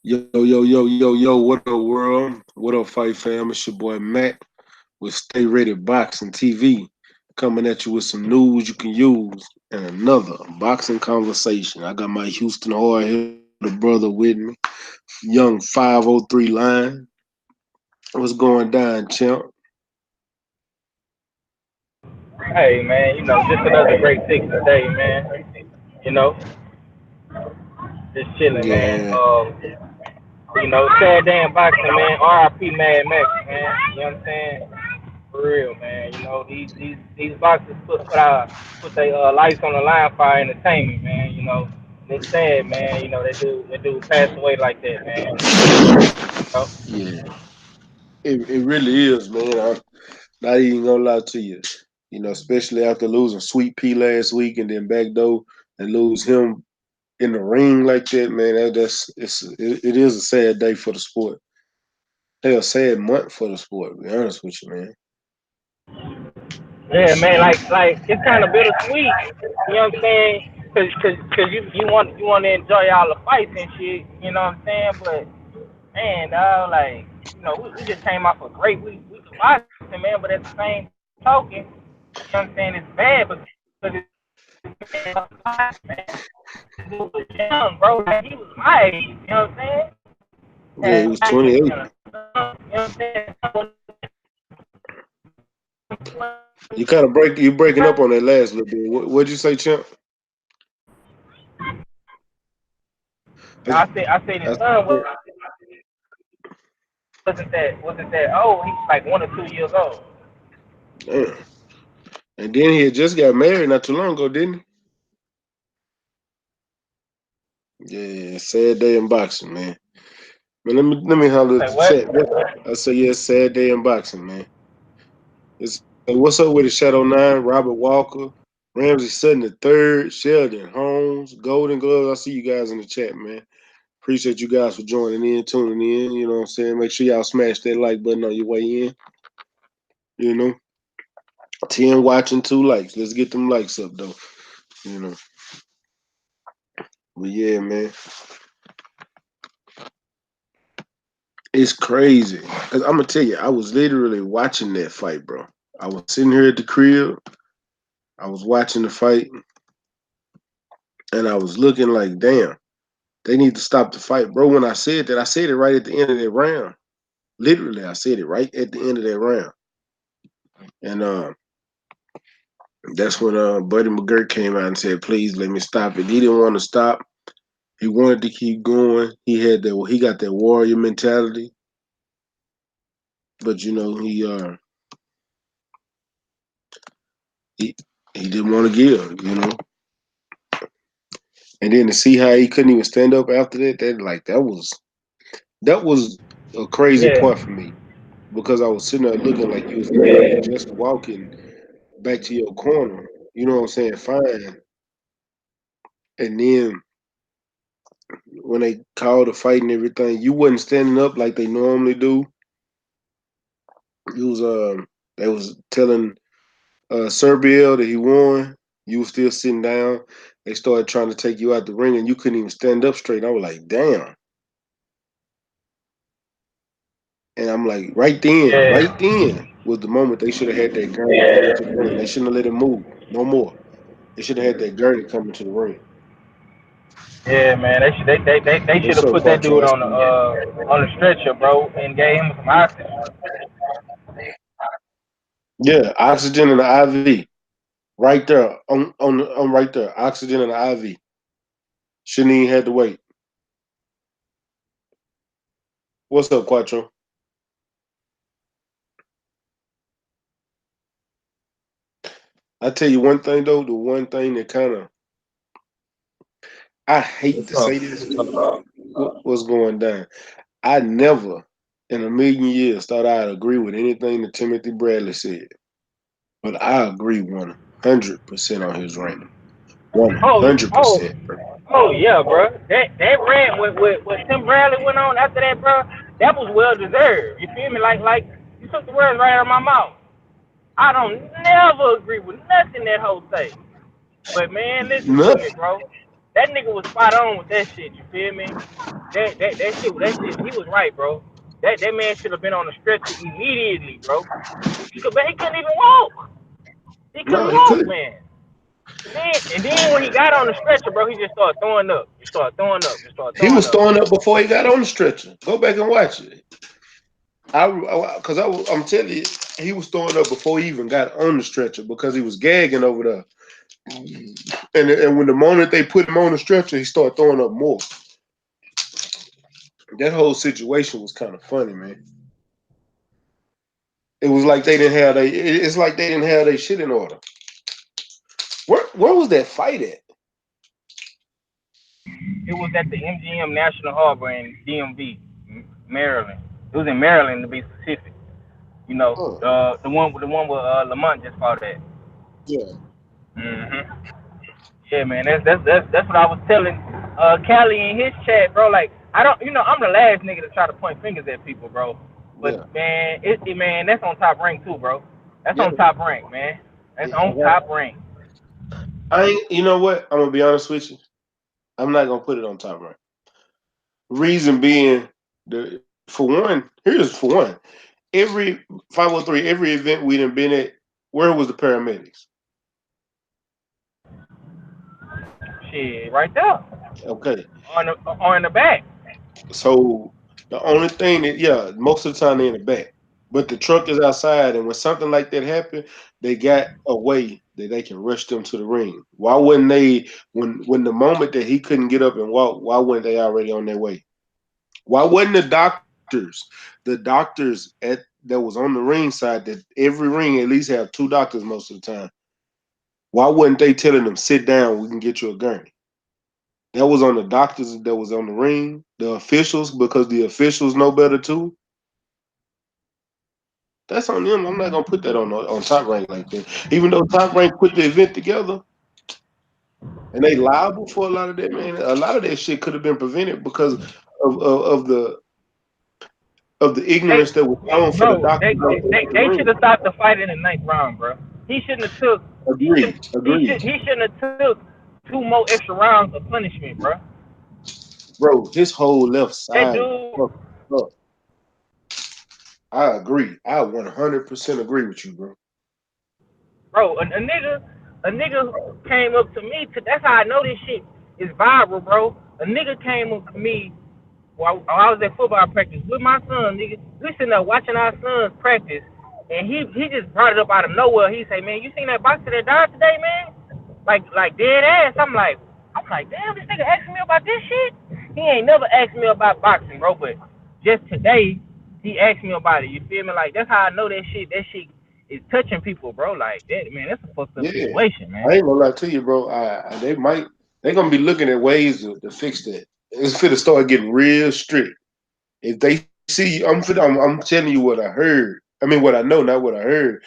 Yo, yo, yo, yo, yo, what up, world? What up, Fight Fam? It's your boy Matt with Stay Ready Boxing TV, coming at you with some news you can use and another boxing conversation. I got my Houston hard hitter brother with me, young 503 line. What's going down, champ? Hey man, just another great fix today, man. You know, just chilling, man. Yeah, Sad day in boxing, man. R.I.P. Mad Max, man. You know what I'm saying? For real, man. These boxers put their lives on the line for our entertainment, man. And it's sad, man. They do pass away like that, man. yeah, it really is, man. I'm not even gonna lie to you. Especially after losing Sweet Pea last week and then back door and lose him in the ring like that, man, it is a sad day for the sport. Hell, a sad month for the sport. To be honest with you, man. Yeah, man. Like it's kind of bittersweet. You know what I'm saying? Cause you want to enjoy all the fights and shit. You know what I'm saying? But man, dog, like we just came off a great week of boxing, man. But at the same token, you know what I'm saying? It's bad because it's man. This dude was young, bro. Like he was my age. You know what I'm saying? And Yeah, he like was 28. you know what I'm saying? You breaking up on that last little bit. What'd you say, champ? I, I said I his son wasn't that old. He was like 1 or 2 years old. damn. And then he had just got married not too long ago, didn't he? Yeah, sad day in boxing, man. Man, let me holler at Say the what? chat. I say yeah, sad day in boxing, man. What's up with the Shadow Nine, Robert Walker, Ramsey Sutton the third, Sheldon Holmes, Golden Gloves. I see you guys in the chat, man. Appreciate you guys for joining in, tuning in. You know what I'm saying? Make sure y'all smash that like button on your way in. You know, 10 watching, 2 likes. Let's get them likes up, though. You know, but yeah, man, it's crazy. Cause I'm gonna tell you, I was literally watching that fight, bro. I was sitting here at the crib. I was watching the fight, and I was looking like, damn, they need to stop the fight, bro. When I said that, I said it right at the end of that round. Literally, I said it right at the end of that round. And that's when Buddy McGirt came out and said, "Please let me stop it." He didn't want to stop. He wanted to keep going. He got that warrior mentality, but he he didn't want to give. And then to see how he couldn't even stand up after that, that was a crazy Yeah, point for me because I was sitting there looking like you was literally just walking back to your corner. You know what I'm saying? Fine. And then when they called the fight and everything, you wasn't standing up like they normally do. You was they was telling Serbiel that he won. You was still sitting down. They started trying to take you out the ring and you couldn't even stand up straight. I was like, damn. And I'm like, right yeah, then was the moment they should have had that gurney come into the ring. They shouldn't have let him move no more. They should have had that gurney come into the ring. yeah, man. They should What's have up, put that Quattro? dude I on see you. the stretcher, bro, and gave him some oxygen. Yeah, oxygen and the IV. Right there. On right there. Oxygen and the IV. Shouldn't even had to wait. What's up, Quattro? I tell you one thing though, the one thing that kind of I hate to What's up? say this, what's going down. I never in a million years thought I'd agree with anything that Timothy Bradley said. But I agree 100% on his ranking. Oh, 100%. oh, oh yeah, bro. That rant with Tim Bradley went on after that, bro. That was well deserved. You feel me? Like you took the words right out of my mouth. I don't never agree with nothing that whole say. But man, listen to me, Nothing. bro. That nigga was spot on with that shit. You feel me? That shit. He was right, bro. That man should have been on the stretcher immediately, bro. But he couldn't even walk. He couldn't No, he walk, couldn't. man. And then when he got on the stretcher, bro, he just started throwing up. Just started throwing up. Just started He throwing was up. throwing up before he got on the stretcher. Go back and watch it. Because I'm telling you, he was throwing up before he even got on the stretcher because he was gagging over there. And when the moment they put him on the stretcher, he started throwing up more. That whole situation was kind of funny, man. It was like they didn't have they. It's like they didn't have their shit in order. Where was that fight at? It was at the MGM National Harbor in DMV, Maryland. It was in Maryland to be specific. You know, Oh, the one with Lamont just fought at. yeah, hmm Yeah, man, that's what I was telling Callie in his chat, bro. Like, I don't, I'm the last nigga to try to point fingers at people, bro. But yeah, man, man, that's on top rank too, bro. That's yeah, on top rank, man. That's yeah. on top rank. I ain't. You know what? I'm gonna be honest with you. I'm not gonna put it on top right. Reason being, the for one, here's for one. Every 503, every event we done been at, where was the paramedics? Shit, right there, Okay, on the back. so the only thing that, yeah, most of the time they're in the back, but the truck is outside, and when something like that happened, they got a way that they can rush them to the ring. Why wouldn't they? When the moment that he couldn't get up and walk, why weren't they already on their way? Why wasn't the doctors at that was on the ring side, that every ring at least have two doctors most of the time? Why wasn't they telling them, sit down, we can get you a gurney? That was on the doctors that was on the ring, the officials, because the officials know better too. That's on them. I'm not gonna put that on Top Rank like that. Even though Top Rank put the event together and they liable for a lot of that, man. A lot of that shit could have been prevented because of of the They, ignorance that was shown for the bro, doctors in the they should ring. have stopped the fight in the ninth round, bro. He shouldn't have took. He should. Agreed. Agreed. He shouldn't have took two more extra rounds of punishment, bro. Bro, his whole left That side was dude, fucked up. I agree. I 100% agree with you, bro. bro, a nigga came up to me. That's how I know this shit is viral, bro. A nigga came up to me while I was at football practice with my son, nigga. We sitting there watching our sons practice, and he just brought it up out of nowhere. He say, "Man, you seen that boxer that died today, man? Like dead ass." I'm like, damn, this nigga asking me about this shit. He ain't never asked me about boxing, bro. But just today, he asked me about it. You feel me? Like that's how I know that shit. That shit is touching people, bro. Like that, man. That's a fucked up Yeah. situation, I man. ain't gonna lie to you, bro. They're gonna be looking at ways to fix that. It's fit to start getting real strict. If they see, I'm telling you what I heard. I mean, what I know, not what I heard.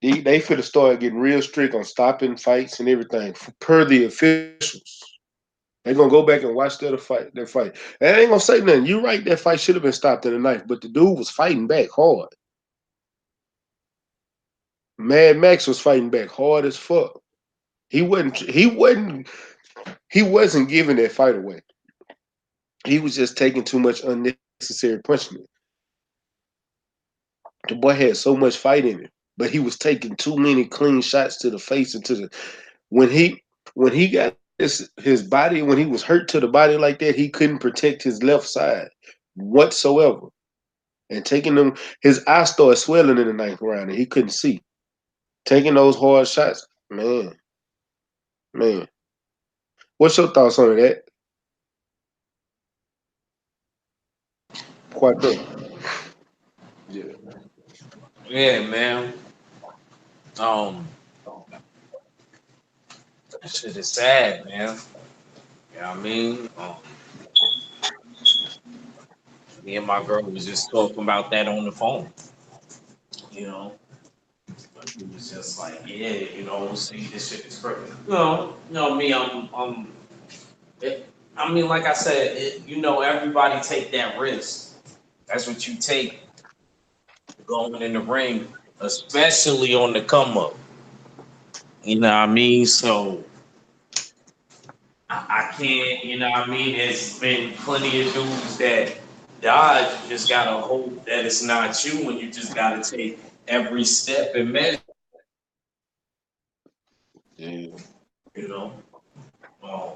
They fit to start getting real strict on stopping fights and everything per the officials. They're gonna go back and watch their fight. And I ain't gonna say nothing. You're right. That fight should have been stopped in the ninth, but the dude was fighting back hard. Mad Max was fighting back hard as fuck. He wasn't. He wasn't. He wasn't giving that fight away. He was just taking too much unnecessary punishment. The boy had so much fight in him, but he was taking too many clean shots to the face and to the when he got his body, when he was hurt to the body like that, he couldn't protect his left side whatsoever. And taking them, his eye started swelling in the ninth round, and he couldn't see. Taking those hard shots, man, man. What's your thoughts on that? Quite good. Yeah. Yeah, man. Um, that shit is sad, man. You know what I mean? Me and my girl was just talking about that on the phone. You know, it was just like, yeah, see, this shit is crazy. Me, I mean, like I said, everybody take that risk. That's what you take going in the ring, especially on the come up. You know what I mean? So can't, you know what I mean? There's been plenty of dudes that died. You just gotta hope that it's not you, and you just gotta take every step and measure, Yeah. you know. Um,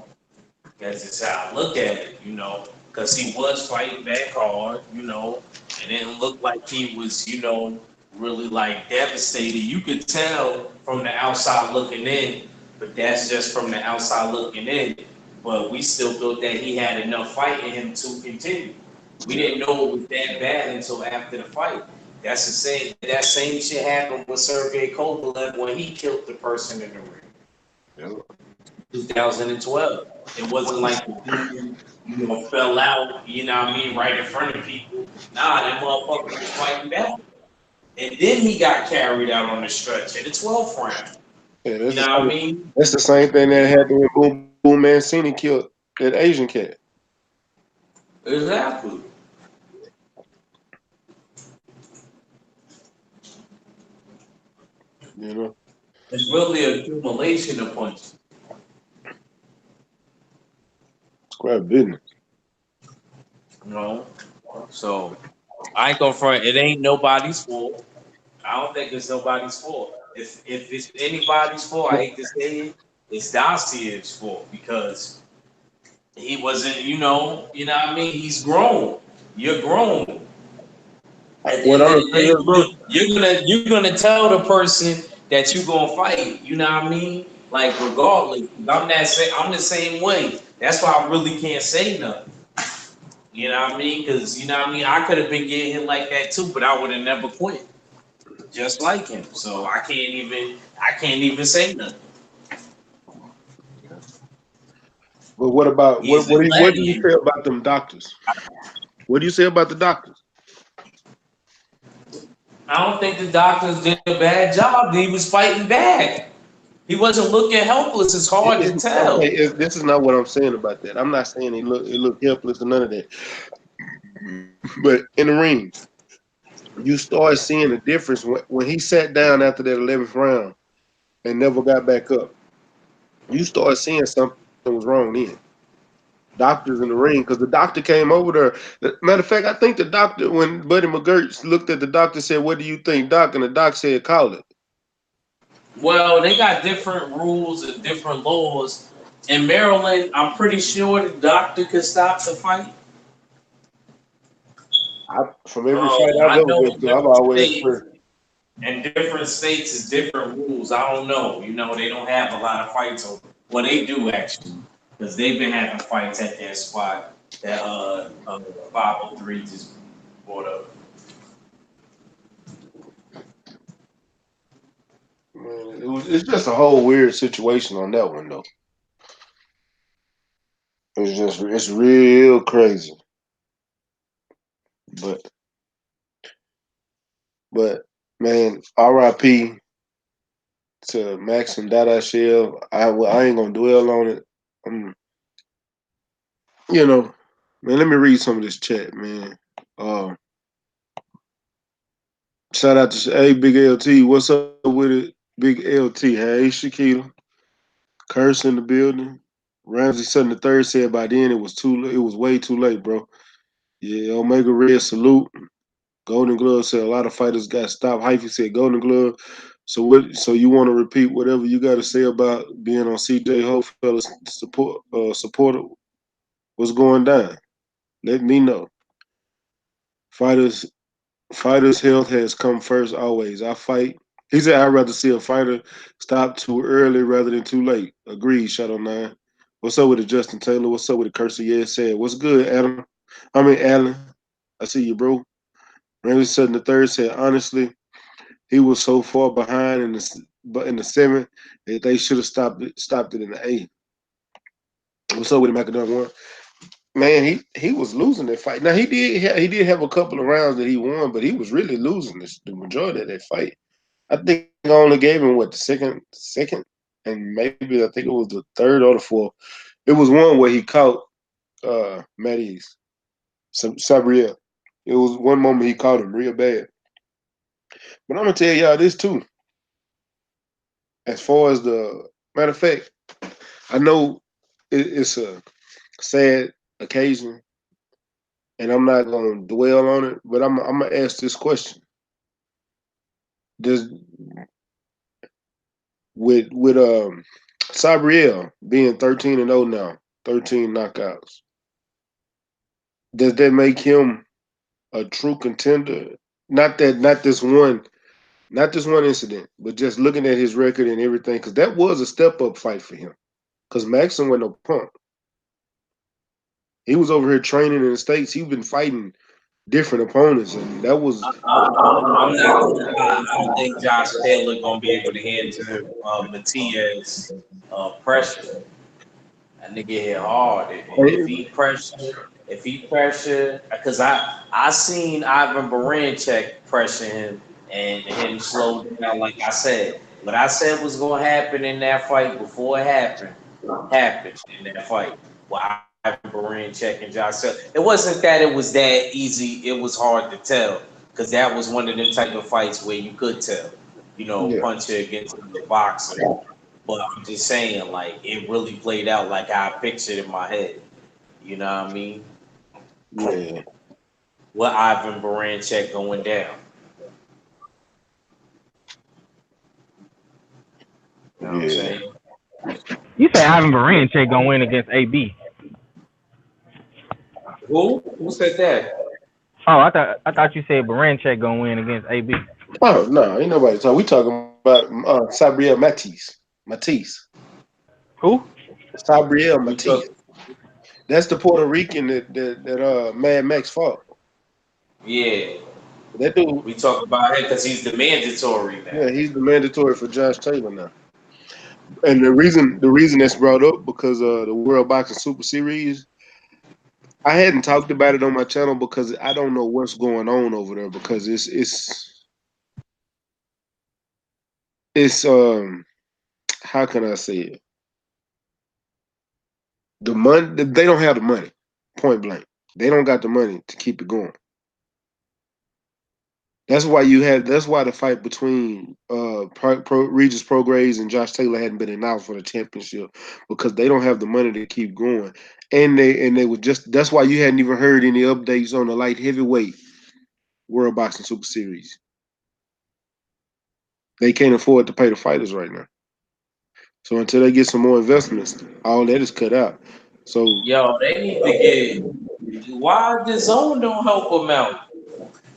that's just how I look at it, because he was fighting back hard, and it didn't look like he was, really like devastated. You could tell from the outside looking in, but that's just from the outside looking in. But we still thought that he had enough fight in him to continue. We Yeah. didn't know it was that bad until after the fight. That's the same. That same shit happened with Sergey Kovalev when he killed the person in the ring. Yeah. 2012. It wasn't like the dude, fell out, right in front of people. Nah, that motherfucker was fighting back. And then he got carried out on the stretch in the 12th round. Yeah, You know what I mean? that's the same thing that happened when Boom Boom Mancini killed that Asian cat. Exactly. You know, It's really an accumulation of punches. it's quite business. You know? So I ain't gonna front. It ain't nobody's fault. I don't think it's nobody's fault. If it's anybody's fault, I hate to say it, it's Dossier's fault because he wasn't, what I mean? He's grown. You're grown. At the What end of I'm the day, saying is, bro, you're gonna tell the person that you gonna fight. You know what I mean? Like regardless, I'm the same way. That's why I really can't say nothing. You know what I mean? Because you know what I mean. I could have been getting hit like that too, but I would have never quit. Just like him. So I can't even say nothing. but what about He's a what do you say gladiator. about them doctors? What do you say about the doctors? I don't think the doctors did a bad job. He was fighting back. He wasn't looking helpless. It's hard It's, to okay, tell. this is not what I'm saying about that. I'm not saying he look helpless or none of that. But in the ring, you start seeing a difference when he sat down after that 11th round and never got back up. You start seeing something was wrong then. Doctors in the ring because the doctor came over there. Matter of fact, I think the doctor, when Buddy McGirt looked at the doctor, said, "What do you think, Doc?" And the doc said, "Call it." Well, they got different rules and different laws. In Maryland, I'm pretty sure the doctor could stop the fight. From every fight I've I ever know been in to, I've different always states, heard. is different rules. I don't know. They don't have a lot of fights over. Well, they do actually, because they've been having fights at their spot that 503 just brought up. Man, it's just a whole weird situation on that one though. It's real crazy. But but man, R.I.P. to Max and Dada Shell. I ain't gonna dwell on it. Um, you know, man. Let me read some of this chat, man. Uh, Shout out to hey Big LT. What's up with it, Big LT? Hey Shakila, Curse in the building. Ramsey Sutton the third said by then it was it was way too late, bro. Yeah, Omega Red salute. Golden Glove said a lot of fighters got stopped. Hyphy said Golden Glove. So what? So you want to repeat whatever you got to say about being on CJ Ho fellas supporter? What's going down? Let me know. Fighters Fighters' health has come first always. I fight. He said I'd rather see a fighter stop too early rather than too late. Agreed, Shadow Nine. What's up with it, Justin Taylor? What's up with the Cursor? Yeah, said. What's good, Adam? I mean, Alan. I see you, bro. Randy Sutton the third said, honestly, he was so far behind in the seventh that they should have stopped it in the eighth. What's up with him, Macadam one? Man, he was losing that fight. Now he did have a couple of rounds that he won, but he was really losing the majority of that fight. I think I only gave him what the second, and maybe I think it was the third or the fourth. It was one where he caught Matty's Sabriel. It was one moment he caught him real bad. But I'm gonna tell y'all this too. As far as the matter of fact, I know. it's a sad occasion, and I'm not gonna dwell on it. But I'm gonna ask this question: Does with Sabriel being 13-0 now, 13 knockouts, does that make him a true contender? Not this one incident, but just looking at his record and everything, because that was a step up fight for him. Because Maxim wasn't no punk. He was over here training in the States. He's been fighting different opponents, and that was I'm not gonna lie. I don't think Josh Taylor gonna be able to handle Matias pressure. That nigga hit hard. If he pressure, because I seen Ivan Baranchek pressure him and him slow down. Like I said, what I said was gonna happen in that fight before it happened in that fight. Well, Ivan Baranchek and Josh Taylor. It wasn't that it was that easy. It was hard to tell because that was one of them type of fights where you could tell. You know, yeah, puncher against the boxer. But I'm just saying, like, it really played out like I pictured in my head. You know what I mean? yeah, With Ivan Baranchek going down. You know what I'm yeah. saying? You say Ivan Baranchek gonna win against AB? Who? Who said that? Oh, I thought you said Baranchek gonna win against AB. Oh no, ain't nobody talking. We talking about Sabriel Matisse, Who? Sabriel We Matisse. took, That's the Puerto Rican that Mad Max fought. yeah. That dude, We talk about him because he's the mandatory now. yeah, he's the mandatory for Josh Taylor now. And the reason that's brought up because the World Boxing Super Series, I hadn't talked about it on my channel because I don't know what's going on over there because it's how can I say it? The money they don't have the money, point blank. They don't got the money to keep it going. That's why the fight between Regis Prograis and Josh Taylor hadn't been announced for the championship because they don't have the money to keep going. And they were just that's why you hadn't even heard any updates on the light heavyweight World Boxing Super Series. They can't afford to pay the fighters right now. So until they get some more investments, all that is cut out. So Yo, they need to get. Why the zone don't help them out?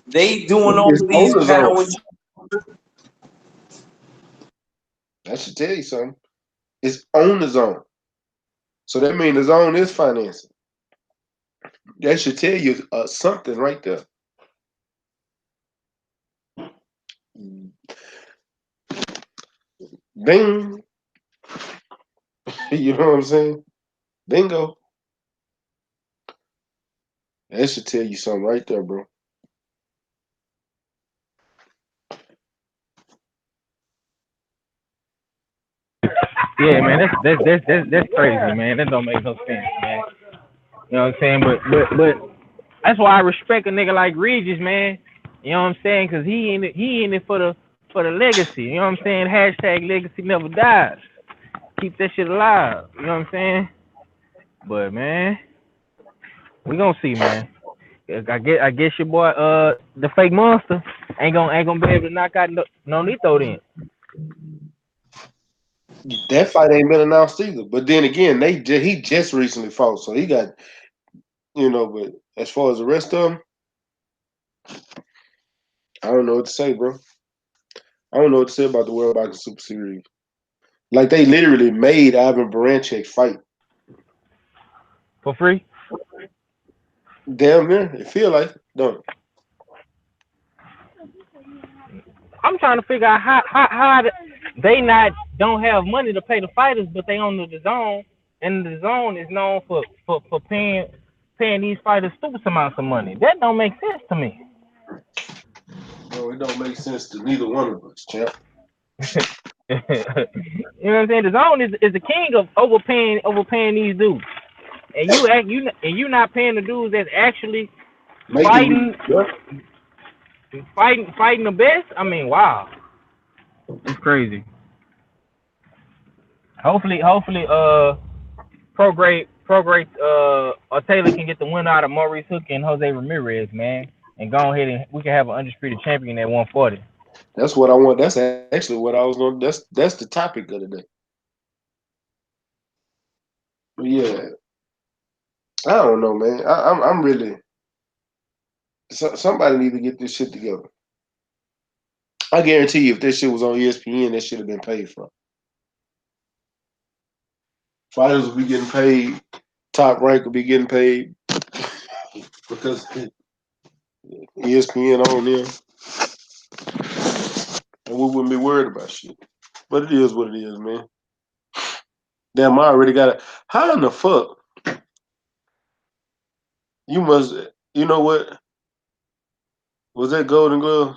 They doing all it's of on these the zone. power. I should tell you something. It's on the zone. So that means the zone is financing. That should tell you something right there. Ding. You know what I'm saying? Bingo. That should tell you something right there, bro. Yeah, man, that's crazy, man. That don't make no sense, man. You know what I'm saying? But that's why I respect a nigga like Regis, man. You know what I'm saying? Cause he in it for the legacy. You know what I'm saying? Hashtag legacy never dies. Keep that shit alive. You know what I'm saying? But man, we gonna see, man. I guess your boy the fake monster ain't gonna be able to knock out no Nito then. That fight ain't been announced either. But then again, he just recently fought, so he got But as far as the rest of them, I don't know what to say, bro. I don't know what to say about the World Boxing Super Series. Like they literally made Ivan Baranchek fight. For free? Damn near, it feel like don't it? I'm trying to figure out they not don't have money to pay the fighters, but they on the zone, and the zone is known for paying these fighters stupid amounts of money. That don't make sense to me. No, it don't make sense to neither one of us, champ. You know what I'm saying? The zone is the king of overpaying these dudes, and you not paying the dudes that's actually Making fighting fighting the best. I mean, wow, it's crazy. Hopefully, Taylor can get the win out of Maurice Hook and Jose Ramirez, man, and go ahead and we can have an undisputed champion at 140. That's what I want. That's actually what I was going. That's the topic of the day. But yeah, I don't know, man. I'm really somebody need to get this shit together. I guarantee you, if this shit was on ESPN, that should have been paid for. Fighters will be getting paid. Top rank will be getting paid because ESPN on them, and we wouldn't be worried about shit. But it is what it is, man. Damn, I already got it. How in the fuck you must? You know what? Was that Golden Glove?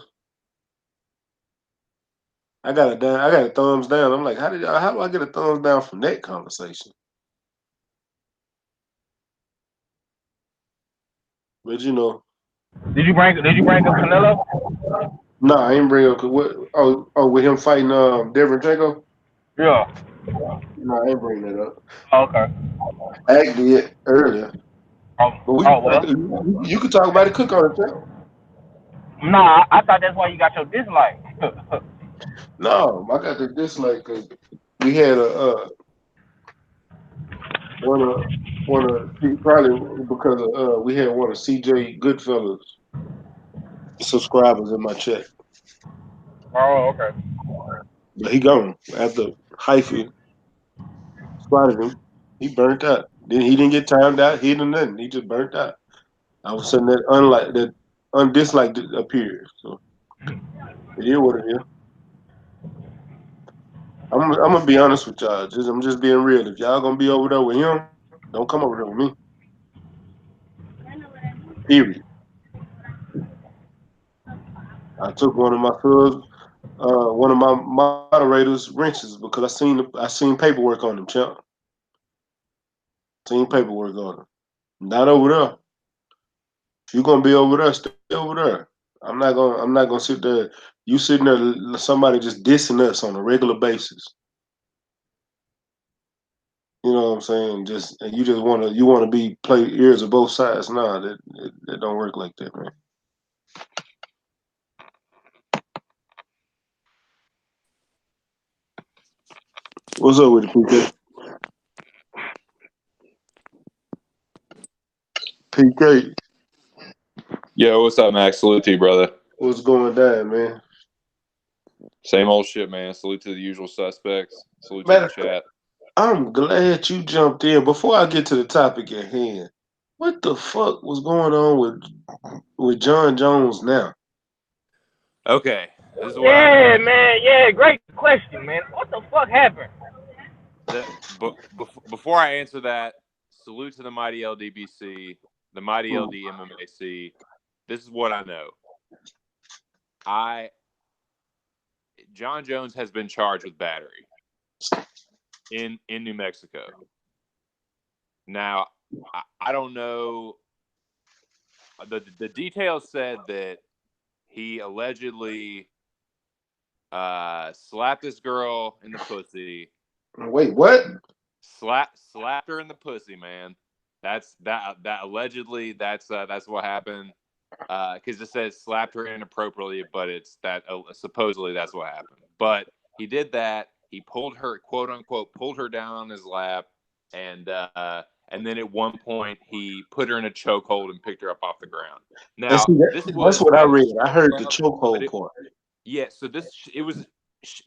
I got a down. I got a thumbs down. I'm like, how do I get a thumbs down from that conversation? But you know, Did you bring up Canelo? nah, I ain't bring up what. Oh, with him fighting Devin Drago. Yeah. No, I ain't bring that up. Oh, okay. Act did earlier, Oh, but we oh well. you could talk about it. Cook on it, too. No, I thought that's why you got your dislike. No, I got the dislike because we had a one of probably because we had one of CJ Goodfellas subscribers in my chat. Oh, okay. But he gone after Hyphy spotted him. He burnt out. Then he didn't get timed out. He didn't nothing. He just burnt out. All of a sudden that undisliked appeared. So it is what it is. I'm gonna be honest with y'all. I'm just being real. If y'all gonna be over there with him, don't come over there with me. Period. I took one of my moderators wrenches because I seen paperwork on him, champ. Seen paperwork on him. Not over there. If you're gonna be over there, stay over there. I'm not gonna sit there. You sitting there, somebody just dissing us on a regular basis. You know what I'm saying? Just and you just wanna be play ears of both sides. Nah, that don't work like that, man. What's up with it, PK? PK, Yo, what's up, Max? Salute to you, brother. what's going down, man? Same old shit, man. Salute to the usual suspects. Salute to the Man, chat. I'm glad you jumped in. Before I get to the topic at hand, what the fuck was going on with John Jones now? Okay, this is what I Yeah, know. man. Yeah, great question, man. What the fuck happened? Before I answer that, salute to the mighty LDBC, the mighty Hmm. LDMMAC. This is what I know. I John Jones has been charged with battery in New Mexico. Now, I don't know. The details said that he allegedly slapped this girl in the pussy. Wait, what? Slapped her in the pussy, man. That allegedly that's what happened. Because it says slapped her inappropriately, but it's that supposedly that's what happened. But he did that. He pulled her, quote unquote, pulled her down on his lap, and then at one point he put her in a chokehold and picked her up off the ground. And Now see, this that's was what I at a read. I strip heard the club, but chokehold part. yeah. So it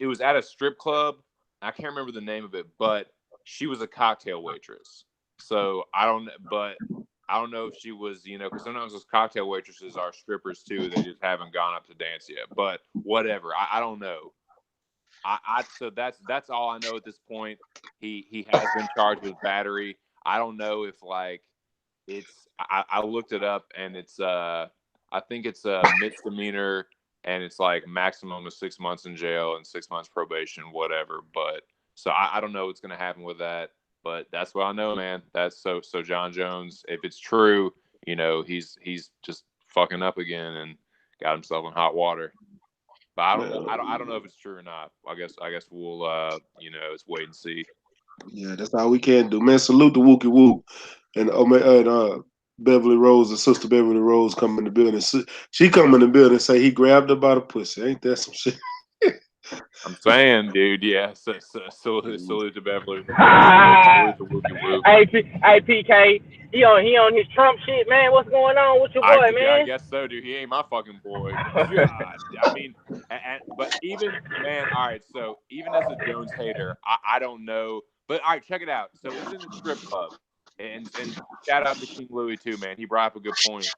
was at a strip club. I can't remember the name of it, but she was a cocktail waitress. So I don't know if she was, because sometimes those cocktail waitresses are strippers too. They just haven't gone up to dance yet. But whatever, I don't know. So that's all I know at this point. He has been charged with battery. I don't know if like I looked it up and it's I think it's a misdemeanor and it's like maximum of 6 months in jail and 6 months probation, whatever. But so I don't know what's gonna happen with that. But that's what I know, man. That's so John Jones, if it's true, he's just fucking up again and got himself in hot water. But I don't know if it's true or not. I guess we'll it's wait and see. Yeah, that's all we can do, man. Salute the Wookie Woo and Beverly Rose, the sister Beverly Rose, come in the building. She come in the building and say he grabbed her by the pussy. Ain't that some shit? I'm saying, dude. Yeah. Salute to Beverly. Salute to Wookie Woo. Hey, PK, he on his Trump shit, man. What's going on with your boy, I man? guess so, dude. He ain't my fucking boy. God, I mean, but even man, all right. So even as a Jones hater, I don't know. But all right, check it out. So it's in the strip club, and shout out to King Louis too, man. He brought up a good point,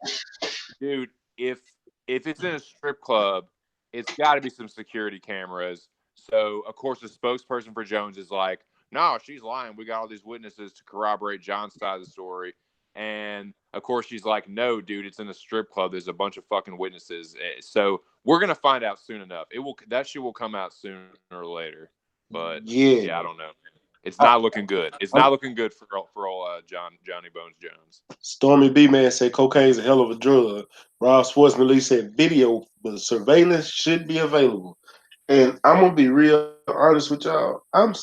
dude. If it's in a strip club, it's got to be some security cameras. So of course, the spokesperson for Jones is like, "No, she's lying. We got all these witnesses to corroborate John's side of the story." And of course, she's like, "No, dude, it's in a strip club. There's a bunch of fucking witnesses." So we're gonna find out soon enough. That shit will come out sooner or later. But yeah, I Yeah. don't know. It's not I, looking good. It's not I'm, looking good for old Johnny Bones Jones. Stormy B man said cocaine's a hell of a drug. Rob Schwartzman Lee said video but surveillance should be available. And I'm gonna be real honest with y'all. I'm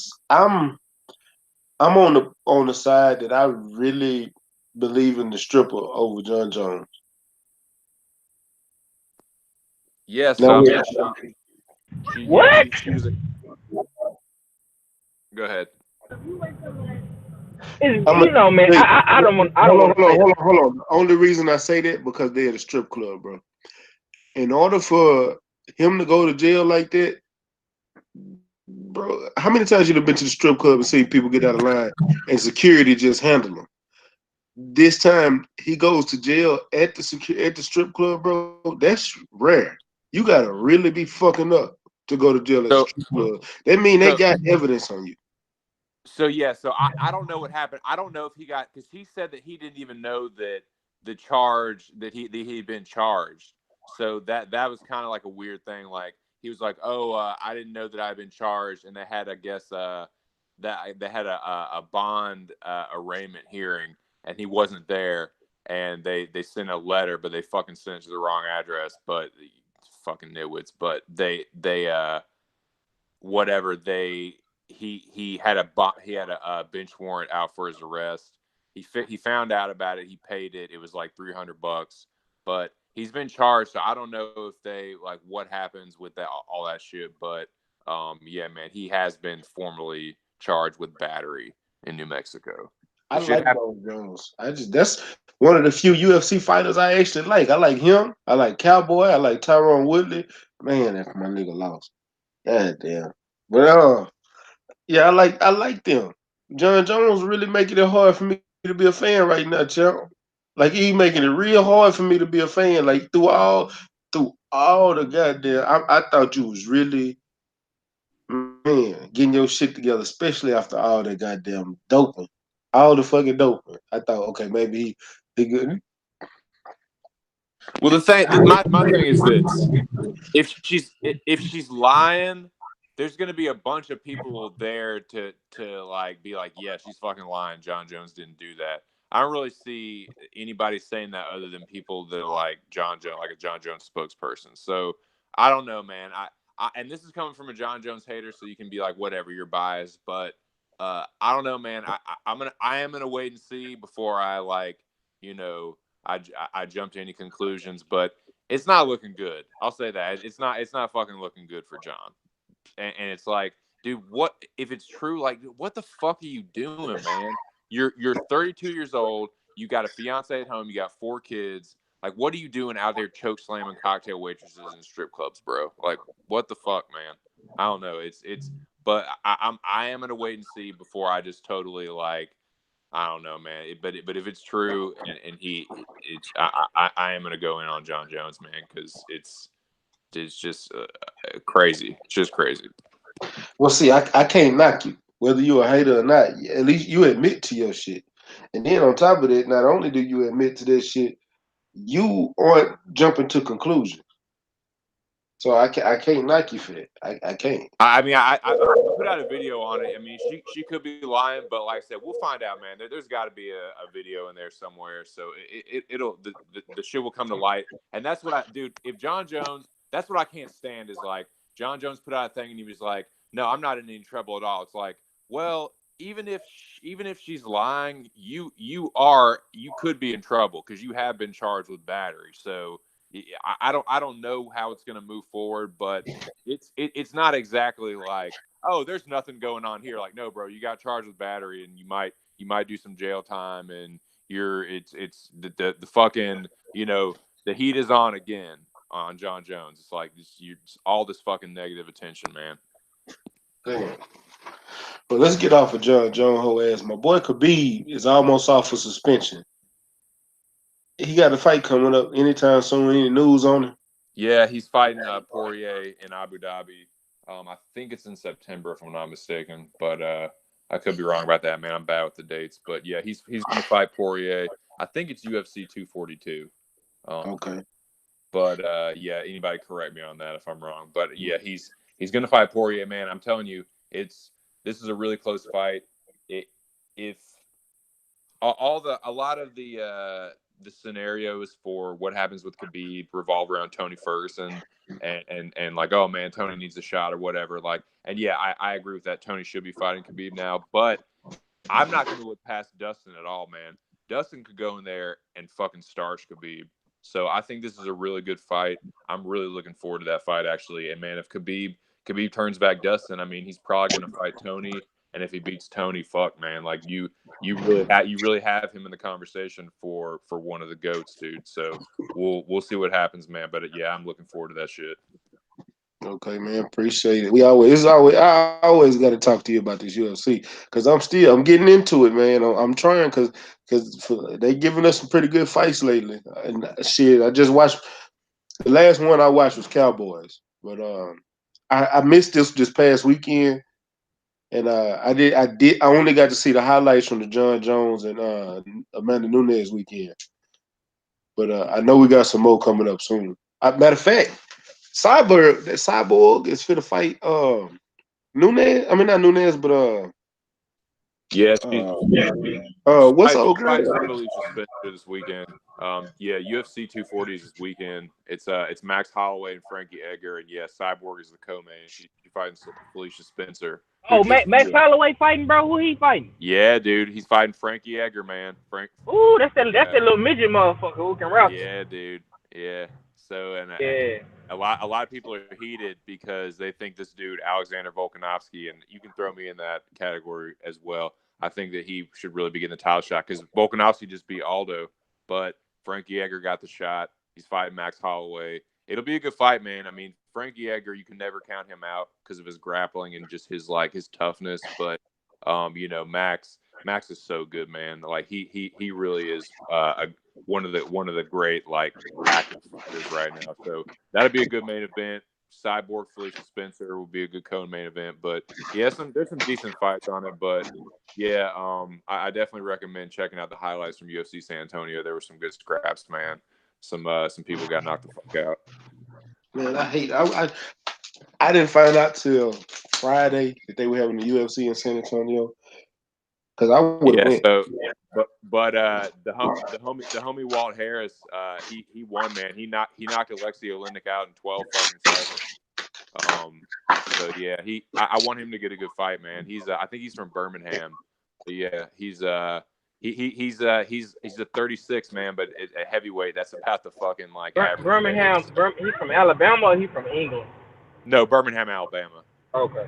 on the side that I really believe in the stripper over John Jones. Yeah, Now, so I mean, yeah, What? she was a. Go ahead. It's, I'm gonna man. say, I don't want. I don't hold on, want to hold on, say hold that. on, hold on. The only reason I say that because they're at a strip club, bro. In order for him to go to jail like that, bro, how many times you have been to the strip club and seen people get out of line and security just handle them? This time he goes to jail at the strip club, bro. That's rare. You gotta really be fucking up to go to jail at the So strip club. That mean they so got evidence on you. yeah, so I don't know what happened. I don't know if he got because he said that he didn't even know that the charge that he'd been charged. So that was kind of like a weird thing. Like he was like, "Oh, I didn't know that I'd been charged," and they had, I guess, that they had a bond arraignment hearing, and he wasn't there, and they sent a letter, but they fucking sent it to the wrong address. But fucking nitwits. But they whatever they he had a bench warrant out for his arrest. He found out about it. He paid it. It was like $300, but he's been charged. So I don't know if they like what happens with that all that shit. But yeah, man, he has been formally charged with battery in New Mexico. I The shit like happened. Bones Jones. That's one of the few UFC fighters I actually like. I like him. I like Cowboy. I like Tyrone Woodley. Man, if my nigga lost. God damn. But yeah, I like them. John Jones really making it hard for me to be a fan right now, champ. Like he making it real hard for me to be a fan. Like through all the goddamn, I thought you was really man getting your shit together, especially after all that goddamn doping, all the fucking doping. I thought okay maybe he good. Well, my thing is this: if she's lying, there's going to be a bunch of people there to like be like, yeah, she's fucking lying. John Jones didn't do that. I don't really see anybody saying that other than people that are like John Jones, like a John Jones spokesperson. So I don't know, man. And this is coming from a John Jones hater, so you can be like, whatever, you're biased, but I don't know, man. I am gonna wait and see before I like, you know, I jump to any conclusions, but it's not looking good. I'll say that it's not fucking looking good for John. And it's like, dude, what if it's true? Like, what the fuck are you doing, man? You're 32 years old. You got a fiance at home. You got 4 kids. Like, what are you doing out there choke slamming cocktail waitresses in strip clubs, bro? Like, what the fuck, man? I don't know. But I am gonna wait and see before I just totally like I don't know, man. But if it's true and it's I am gonna go in on John Jones, man, because it's just crazy. It's just crazy. Well, see, I can't knock you whether you a hater or not. At least you admit to your shit, and then on top of that, not only do you admit to that shit, you aren't jumping to conclusions. So I can't knock you for that. I can't. I mean, I put out a video on it. I mean, she could be lying, but like I said, we'll find out, man. There's got to be a video in there somewhere, so it'll the shit will come to light. And that's what dude. If John Jones, that's what I can't stand is like John Jones put out a thing and he was like, "No, I'm not in any trouble at all." It's like, well. even if she's lying, you could be in trouble because you have been charged with battery. So I don't know how it's going to move forward, but it's not exactly like, oh, there's nothing going on here. Like, no, bro, you got charged with battery, and you might do some jail time, and it's the fucking, the heat is on again on John Jones. It's like all this fucking negative attention, man. Damn. But let's get off of John whole ass. My boy Khabib is almost off for suspension. He got a fight coming up anytime soon. Any news on it? Yeah, he's fighting Poirier in Abu Dhabi. I think it's in September, if I'm not mistaken, but I could be wrong about that, man. I'm bad with the dates, but yeah, he's going to fight Poirier. I think it's UFC 242. Okay. But yeah, anybody correct me on that if I'm wrong. But yeah, he's going to fight Poirier, man. I'm telling you, this is a really close fight. If a lot of the scenarios for what happens with Khabib revolve around Tony Ferguson and like, oh man, Tony needs a shot or whatever. Like, and yeah, I agree with that. Tony should be fighting Khabib now, but I'm not going to look past Dustin at all, man. Dustin could go in there and fucking starch Khabib. So I think this is a really good fight. I'm really looking forward to that fight, actually. And man, if Khabib turns back Dustin, I mean, he's probably going to fight Tony. And if he beats Tony, fuck, man, like you really have him in the conversation for one of the GOATs, dude. So we'll see what happens, man. But yeah, I'm looking forward to that shit. Okay, man. Appreciate it. I always got to talk to you about this UFC because I'm getting into it, man. I'm trying because they giving us some pretty good fights lately. And shit, I just watched the last one I watched was Cowboys, but I missed this past weekend, and I only got to see the highlights from the John Jones and Amanda Nunes weekend. But I know we got some more coming up soon. Matter of fact, Cyborg is fit to fight Nunez. I mean not Nunez, but Yeah, uh, what's the she's old girl? fighting Felicia Spencer this weekend. Yeah, UFC 240 is this weekend. It's Max Holloway and Frankie Edgar, and yeah, Cyborg is the co-main. She's fighting Felicia Spencer, who Oh, just Max Holloway fighting, bro. Who he fighting? yeah, dude, he's fighting Frankie Edgar, man. Ooh, that's that little midget motherfucker who can wrestle. Yeah, dude, yeah. So and Yeah. a lot of people are heated because they think this dude Alexander Volkanovski, and you can throw me in that category as well. I think that he should really be getting the title shot because Volkanovski just beat Aldo, but Frankie Edgar got the shot. He's fighting Max Holloway. It'll be a good fight, man. I mean, Frankie Edgar, you can never count him out because of his grappling and just his toughness. But Max is so good, man. Like he really is one of the great like active fighters right now. So that'd be a good main event. Cyborg Felicia Spencer will be a good co-main event. But yeah, there's some decent fights on it. But yeah, I definitely recommend checking out the highlights from UFC San Antonio. There were some good scraps, man. Some people got knocked the fuck out. Man, I didn't find out till Friday that they were having the UFC in San Antonio because I would have Yeah, went. so the homie Walt Harris, he won, man. He knocked Alexei Oleinik out in 12 fucking seconds. So yeah, I want him to get a good fight, man. I think he's from Birmingham. But yeah, he's a 36, man, but a heavyweight. That's about the fucking like average. Birmingham. He's from Alabama or he from England? No, Birmingham, Alabama. Okay.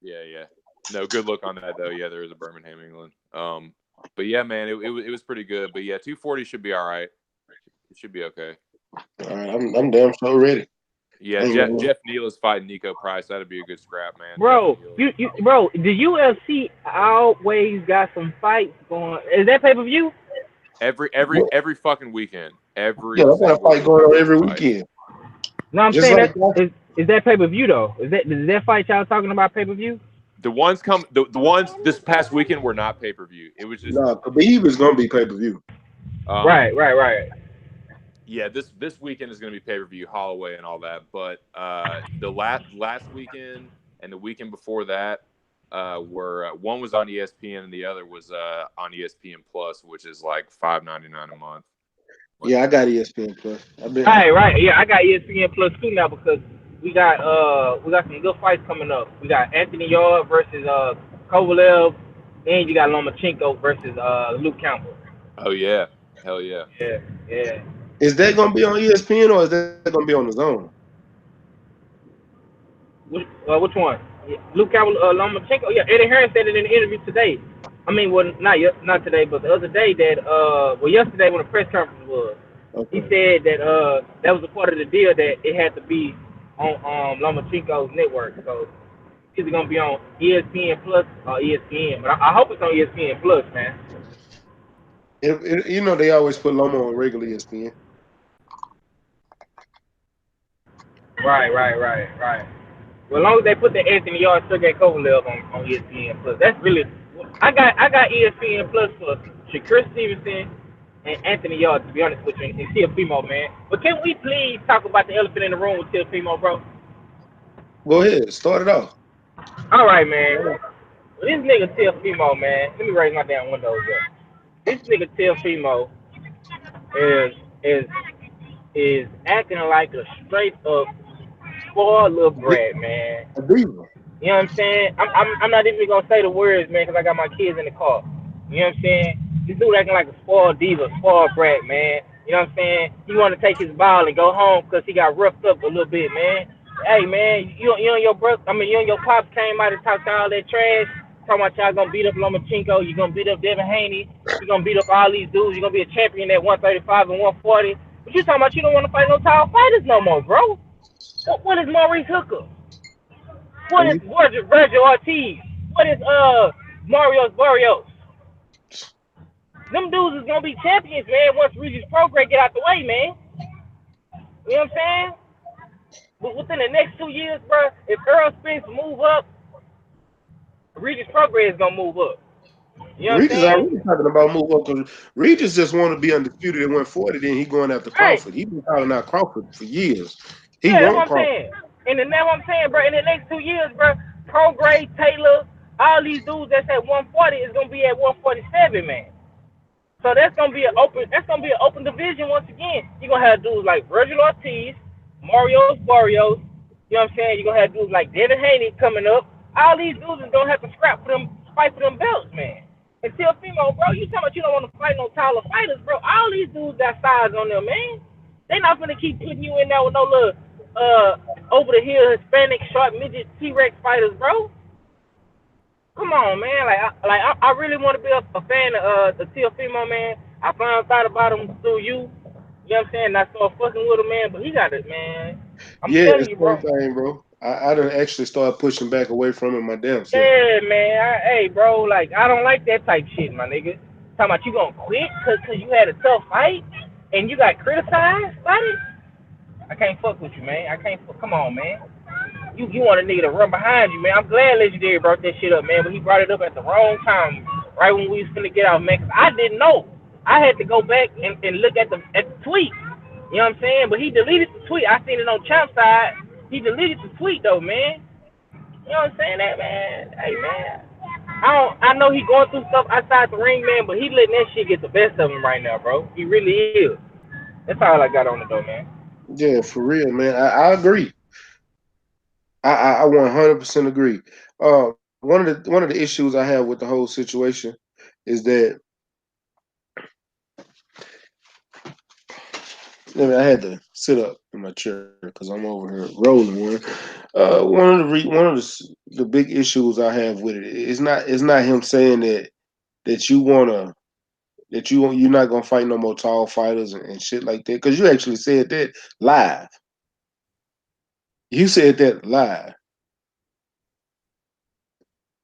Yeah. No, good look on that though. Yeah, there is a Birmingham, England. But yeah, man, it was pretty good. But yeah, 240 should be all right. It should be okay. All right, I'm damn so ready. Yeah, Jeff Neal is fighting Nico Price. That'd be a good scrap, man. Bro, bro, the UFC always got some fights going. Is that pay per view? Every fucking weekend. Every I got a fight going on every weekend. No, I'm saying is that pay per view though? Is that fight y'all talking about pay per view? The ones this past weekend were not pay per view. It was just Khabib is gonna be pay per view. Right. Yeah, this weekend is going to be pay per view, Holloway and all that. But the last weekend and the weekend before that were one was on ESPN and the other was on ESPN Plus, which is like $5.99 a month. Yeah, I got ESPN Plus. Right. Yeah, I got ESPN Plus too now because we got some good fights coming up. We got Anthony Yarde versus Kovalev. And you got Lomachenko versus Luke Campbell. Oh yeah, hell yeah. Yeah, yeah. Is that gonna be on ESPN or is that gonna be on the zone? Which one? Yeah, Luke Campbell, Lomachenko. Yeah, Eddie Hearn said it in the interview today. I mean, well, not today, but the other day that yesterday when the press conference was, he Okay. said that that was a part of the deal that it had to be on Lomachenko's network. So it's either gonna be on ESPN Plus or ESPN, but I hope it's on ESPN Plus, man. You know they always put Loma on regular ESPN. Right. Well, as long as they put the Anthony Yard, Sergey Kovalev on ESPN Plus, that's really. I got ESPN Plus for Shakur Stevenson and Anthony Yard. To be honest with you, and Teofimo, man. But can we please talk about the elephant in the room with Teofimo, bro? Go ahead, start it off. All right, man. Well, this nigga Teofimo, man. Let me raise my damn windows up. This nigga Teofimo is is is acting like a straight up spoiled little brat, man. A diva. You know what I'm saying? I'm not even gonna say the words, man, because I got my kids in the car. You know what I'm saying? This dude acting like a spoiled diva, spoiled brat, man. You know what I'm saying? He want to take his ball and go home because he got roughed up a little bit, man. Hey, man, you and your brother, you and your pops came out and talked all that trash. Talking about y'all gonna beat up Lomachenko, you gonna beat up Devin Haney, you gonna beat up all these dudes, you gonna be a champion at 135 and 140. But you talking about you don't want to fight no tall fighters no more, bro. What is Maurice Hooker? What And is you, Virgil Ortiz? What is Mario Barrios? Them dudes is gonna be champions, man. Once Regis Progress get out the way, man. You know what I'm saying? But within the next 2 years, bro, if Earl Spence move up, Regis Progress is gonna move up. You know what I'm Regis saying? already talking about move up because Regis just want to be undisputed at 140. Then he going after Right. Crawford. He been calling out Crawford for years. He Yeah, that's want what I'm Crawford. saying. And then that's what I'm saying, bro. In the next 2 years, bro, Progress, Taylor, all these dudes that's at 140 is gonna be at 147, man. So that's gonna be an open division once again. You're gonna have dudes like Virgil Ortiz, Mario Barrios, you know what I'm saying? You're gonna have dudes like Devin Haney coming up. All these dudes is gonna have to fight for them belts, man. Until female, bro, you talking about you don't want to fight no taller fighters, bro. All these dudes got size on them, man. They not gonna keep putting you in there with no little over the hill Hispanic short midget T Rex fighters, bro. Come on, man. I really want to be a fan of the Teofimo, man. I found out about him through you. You know what I'm saying? I started fucking with him, man. But he got it, man. I'm Yeah, telling it's you, the bro. same thing, bro. I done actually started pushing back away from him my damn self. Yeah, man. Hey, bro. Like, I don't like that type shit, my nigga. Talking about you gonna quit cause you had a tough fight and you got criticized about it? I can't fuck with you, man. I can't fuck. Come on, man. You want a nigga to run behind you, man. I'm glad Legendary brought that shit up, man. But he brought it up at the wrong time, right when we was finna get out, man. Cause I didn't know. I had to go back and look at the tweet. You know what I'm saying? But he deleted the tweet. I seen it on Champ side. He deleted the tweet though, man. You know what I'm saying? That man, hey man. I know he going through stuff outside the ring, man, but he letting that shit get the best of him right now, bro. He really is. That's all I got on it though, man. Yeah, for real, man. I agree. I 100% agree. One of the issues I have with the whole situation is that I had to sit up in my chair because I'm over here rolling one. One of the big issues I have with it is not him saying that you wanna you're not gonna fight no more tall fighters and shit like that because you actually said that live. You said that live,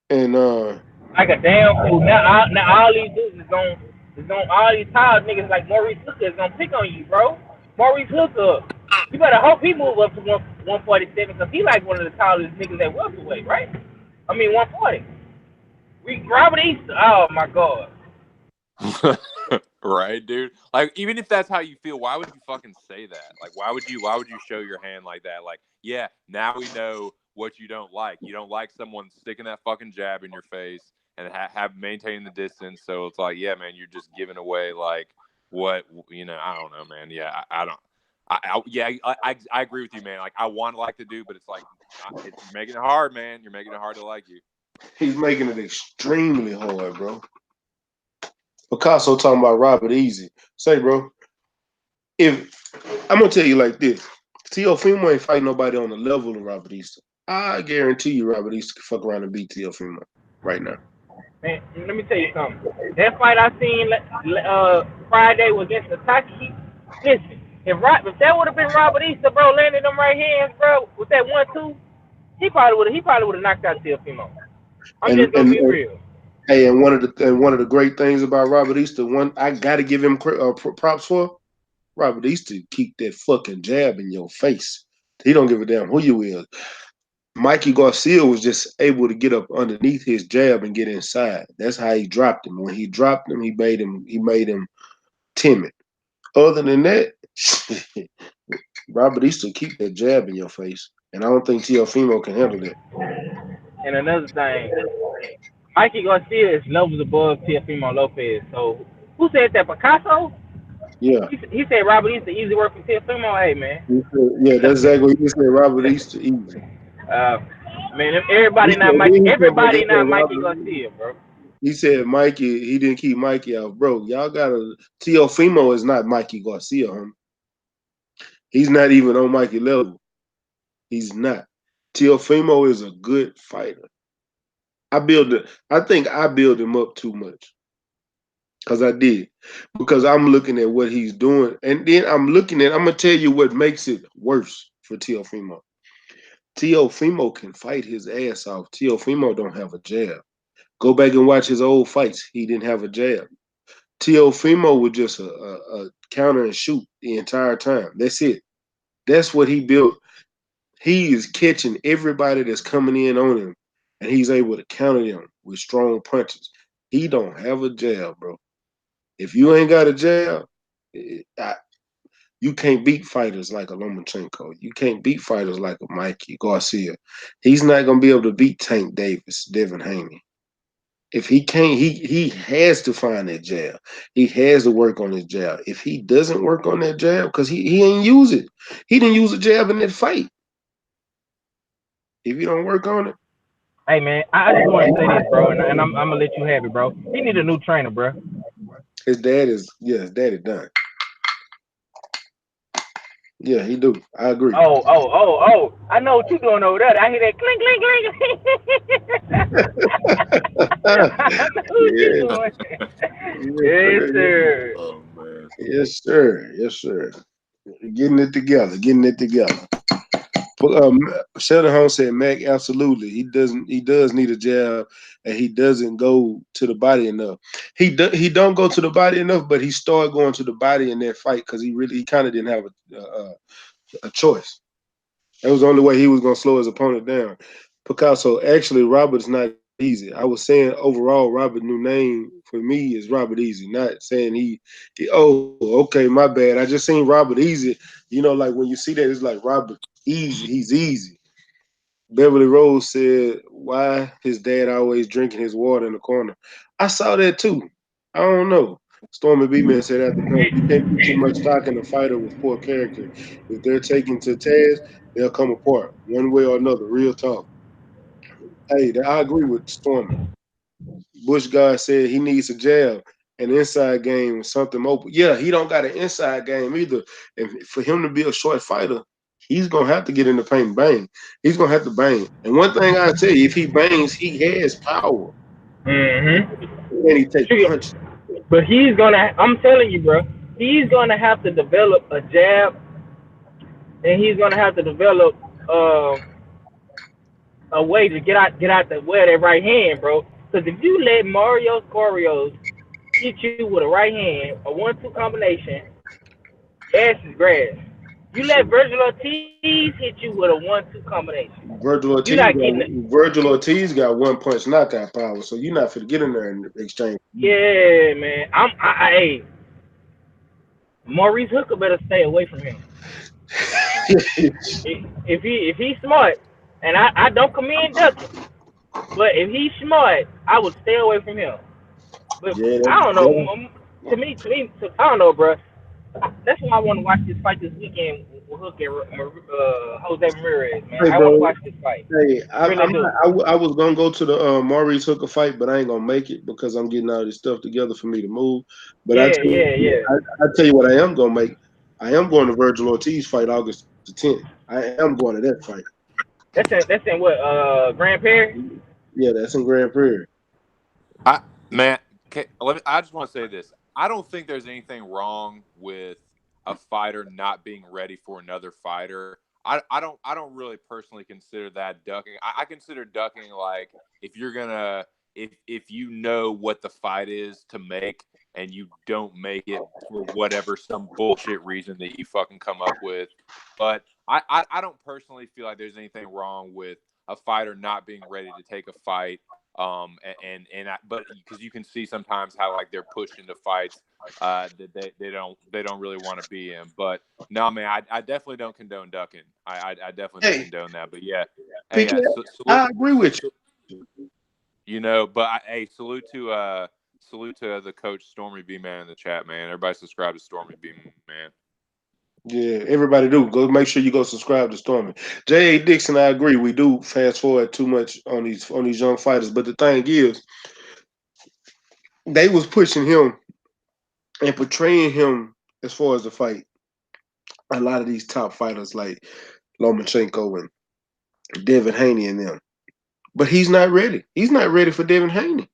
and Like a damn fool. Now all these dudes is going all these tall niggas like Maurice Hooker is gonna pick on you, bro. Maurice Hooker, you better hope he move up to 147 because he like one of the tallest niggas at welterweight, right? I mean 140. Robert Easter. Oh my god. Right, dude. Like, even if that's how you feel, why would you fucking say that? Like, why would you show your hand like that? Like, yeah, now we know what you don't like. You don't like someone sticking that fucking jab in your face and have maintaining the distance. So it's like, yeah, man, you're just giving away like what I don't know, man. Yeah, I don't. Yeah, I agree with you, man. Like, I want to like the dude, but it's like you're making it hard, man. You're making it hard to like you. He's making it extremely hard, bro. Picasso talking about Robert Easy. Say, bro, if I'm gonna tell you like this, Teofimo ain't fighting nobody on the level of Robert Easter. I guarantee you, Robert Easter can fuck around and beat Teofimo right now. Man, let me tell you something. That fight I seen Friday was against Sataki. Listen, if that would have been Robert Easter, bro, landing them right hands, bro, with that 1-2, he probably would have knocked out Teofimo. I'm And just gonna and, be and real. hey, and one of the great things about Robert Easter, one I gotta give him props for. Robert Easter keep that fucking jab in your face. He don't give a damn who you is. Mikey Garcia was just able to get up underneath his jab and get inside. That's how he dropped him. When he dropped him, he made him timid. Other than that, Robert Easter keep that jab in your face, and I don't think Teofimo can handle that. And another thing, Mikey Garcia is levels above Teofimo Lopez. So who said that? Picasso? Yeah, He said Robert Easter easy work for Teofimo. Hey man. yeah, that's exactly what he said. Robert Easter easy. Uh, man, He everybody said, not Mike. then he said, but he Everybody said not Mikey Robert. Garcia, bro. He said Mikey. He didn't keep Mikey out, bro. Y'all gotta. Teofimo is not Mikey Garcia, huh? He's not even on Mikey level. He's not. Teofimo is a good fighter. I build it. I think I build him up too much because I did. Because I'm looking at what he's doing, and then I'm looking at. I'm gonna tell you what makes it worse for Teofimo. Teofimo can fight his ass off. Teofimo don't have a jab. Go back and watch his old fights. He didn't have a jab. Teofimo was just a counter and shoot the entire time. That's it. That's what he built. He is catching everybody that's coming in on him, and he's able to counter them with strong punches. He don't have a jab, bro. If you ain't got a jab, you can't beat fighters like a Lomachenko. You can't beat fighters like a Mikey Garcia. He's not gonna be able to beat Tank Davis, Devin Haney. If he can't, he has to find that jab. He has to work on his jab. If he doesn't work on that jab, because he ain't use it. He didn't use a jab in that fight. If you don't work on it, Hey man, I just want to say this, bro, and I'm gonna let you have it, bro. He need a new trainer, bro. his daddy done. Yeah, he do. I agree. Oh! I know what you doing over there. I hear that clink, clink, clink. I know what you Yeah, doing. yes, Yes, sir. sir. Oh man. Yes, sir. Yes, sir. Getting it together. Getting it together. But Sheldon Holmes said Mac absolutely. He doesn't. He does need a jab, and he doesn't go to the body enough. He don't go to the body enough, but he started going to the body in that fight because he kind of didn't have a choice. That was the only way he was gonna slow his opponent down. Picasso, actually, Robert's not easy. I was saying overall, Robert's new name for me is Robert Easy. Not saying oh, okay, my bad. I just seen Robert Easy. Like when you see that, it's like Robert Easy. He's easy. Beverly Rose said, "Why his dad always drinking his water in the corner?" I saw that too. I don't know. Stormy B Man said after punch, you can't put too much stock in a fighter with poor character. If they're taken to task, they'll come apart one way or another. Real talk. Hey, I agree with Stormy. Bush God said he needs a jab, an inside game, something open. Yeah, he don't got an inside game either. And for him to be a short fighter, he's gonna have to get in the paint and bang. He's gonna have to bang. And one thing I tell you, if he bangs, he has power. And he take punches. But he's gonna. I'm telling you, bro. He's gonna have to develop a jab, and he's gonna have to develop a way to get out the way of that right hand, bro. Because if you let Mario Scorios hit you with a right hand, a 1-2 combination, your ass is grass. You let Shit. Virgil Ortiz hit you with a 1-2 combination. Virgil You're Ortiz not got getting it. Virgil Ortiz got one punch knockout power, so you're not finna get in there and exchange. Yeah, man. Hey, Maurice Hooker better stay away from him. If he's smart, and I don't commend ducking, but if he's smart, I would stay away from him. But Yeah, I don't know. that, To me, I don't know, bro. That's why I want to watch this fight this weekend with Hook and Jose Ramirez, man. Hey, I want to bro. watch this fight. Hey, Really I'm do. not, I was gonna go to the Maurice Hooker fight, but I ain't gonna make it because I'm getting all this stuff together for me to move. But Yeah, yeah, yeah. I tell you what I am gonna make. I am going to Virgil Ortiz fight August the 10th. I am going to that fight. That's in what Grand Prairie. Yeah, that's in Grand Prairie. I man, I just want to say this. I don't think there's anything wrong with a fighter not being ready for another fighter. I don't really personally consider that ducking. I consider ducking like if you're gonna if you know what the fight is to make and you don't make it for whatever some bullshit reason that you fucking come up with. But I don't personally feel like there's anything wrong with a fighter not being ready to take a fight but because you can see sometimes how like they're pushed into fights that they don't really want to be in. But no, man, I definitely don't condone ducking. I definitely don't Hey, condone that. But yeah, hey, PK, salute, I agree with you. but hey, salute to the coach Stormy B man in the chat, man. Everybody subscribe to Stormy B man. Yeah, everybody do. Go make sure you go subscribe to Stormy. J.A. Dixon, I agree. We do fast forward too much on these young fighters. But the thing is, they was pushing him and portraying him as far as the fight. A lot of these top fighters like Lomachenko and Devin Haney and them. But he's not ready. He's not ready for Devin Haney.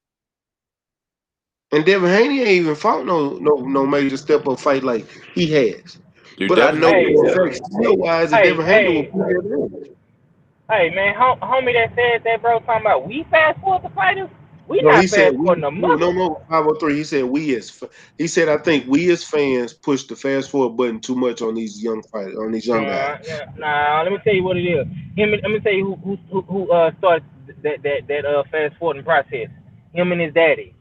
And Devin Haney ain't even fought no major step up fight like he has. Dude, But I Devin know Haney Hey, for is a fact, definitely skill wise, that hey, Devin Haney will hey, put that in. hey, man, homie that said that, bro, talking about we fast forward the fighters. We No, he not said fast we forwarding the no muscle. no 503. He said he said I think we as fans push the fast forward button too much on these young fighters, on these young guys. Nah, let me tell you what it is. Let me tell you who started that fast forwarding process. Him and his daddy.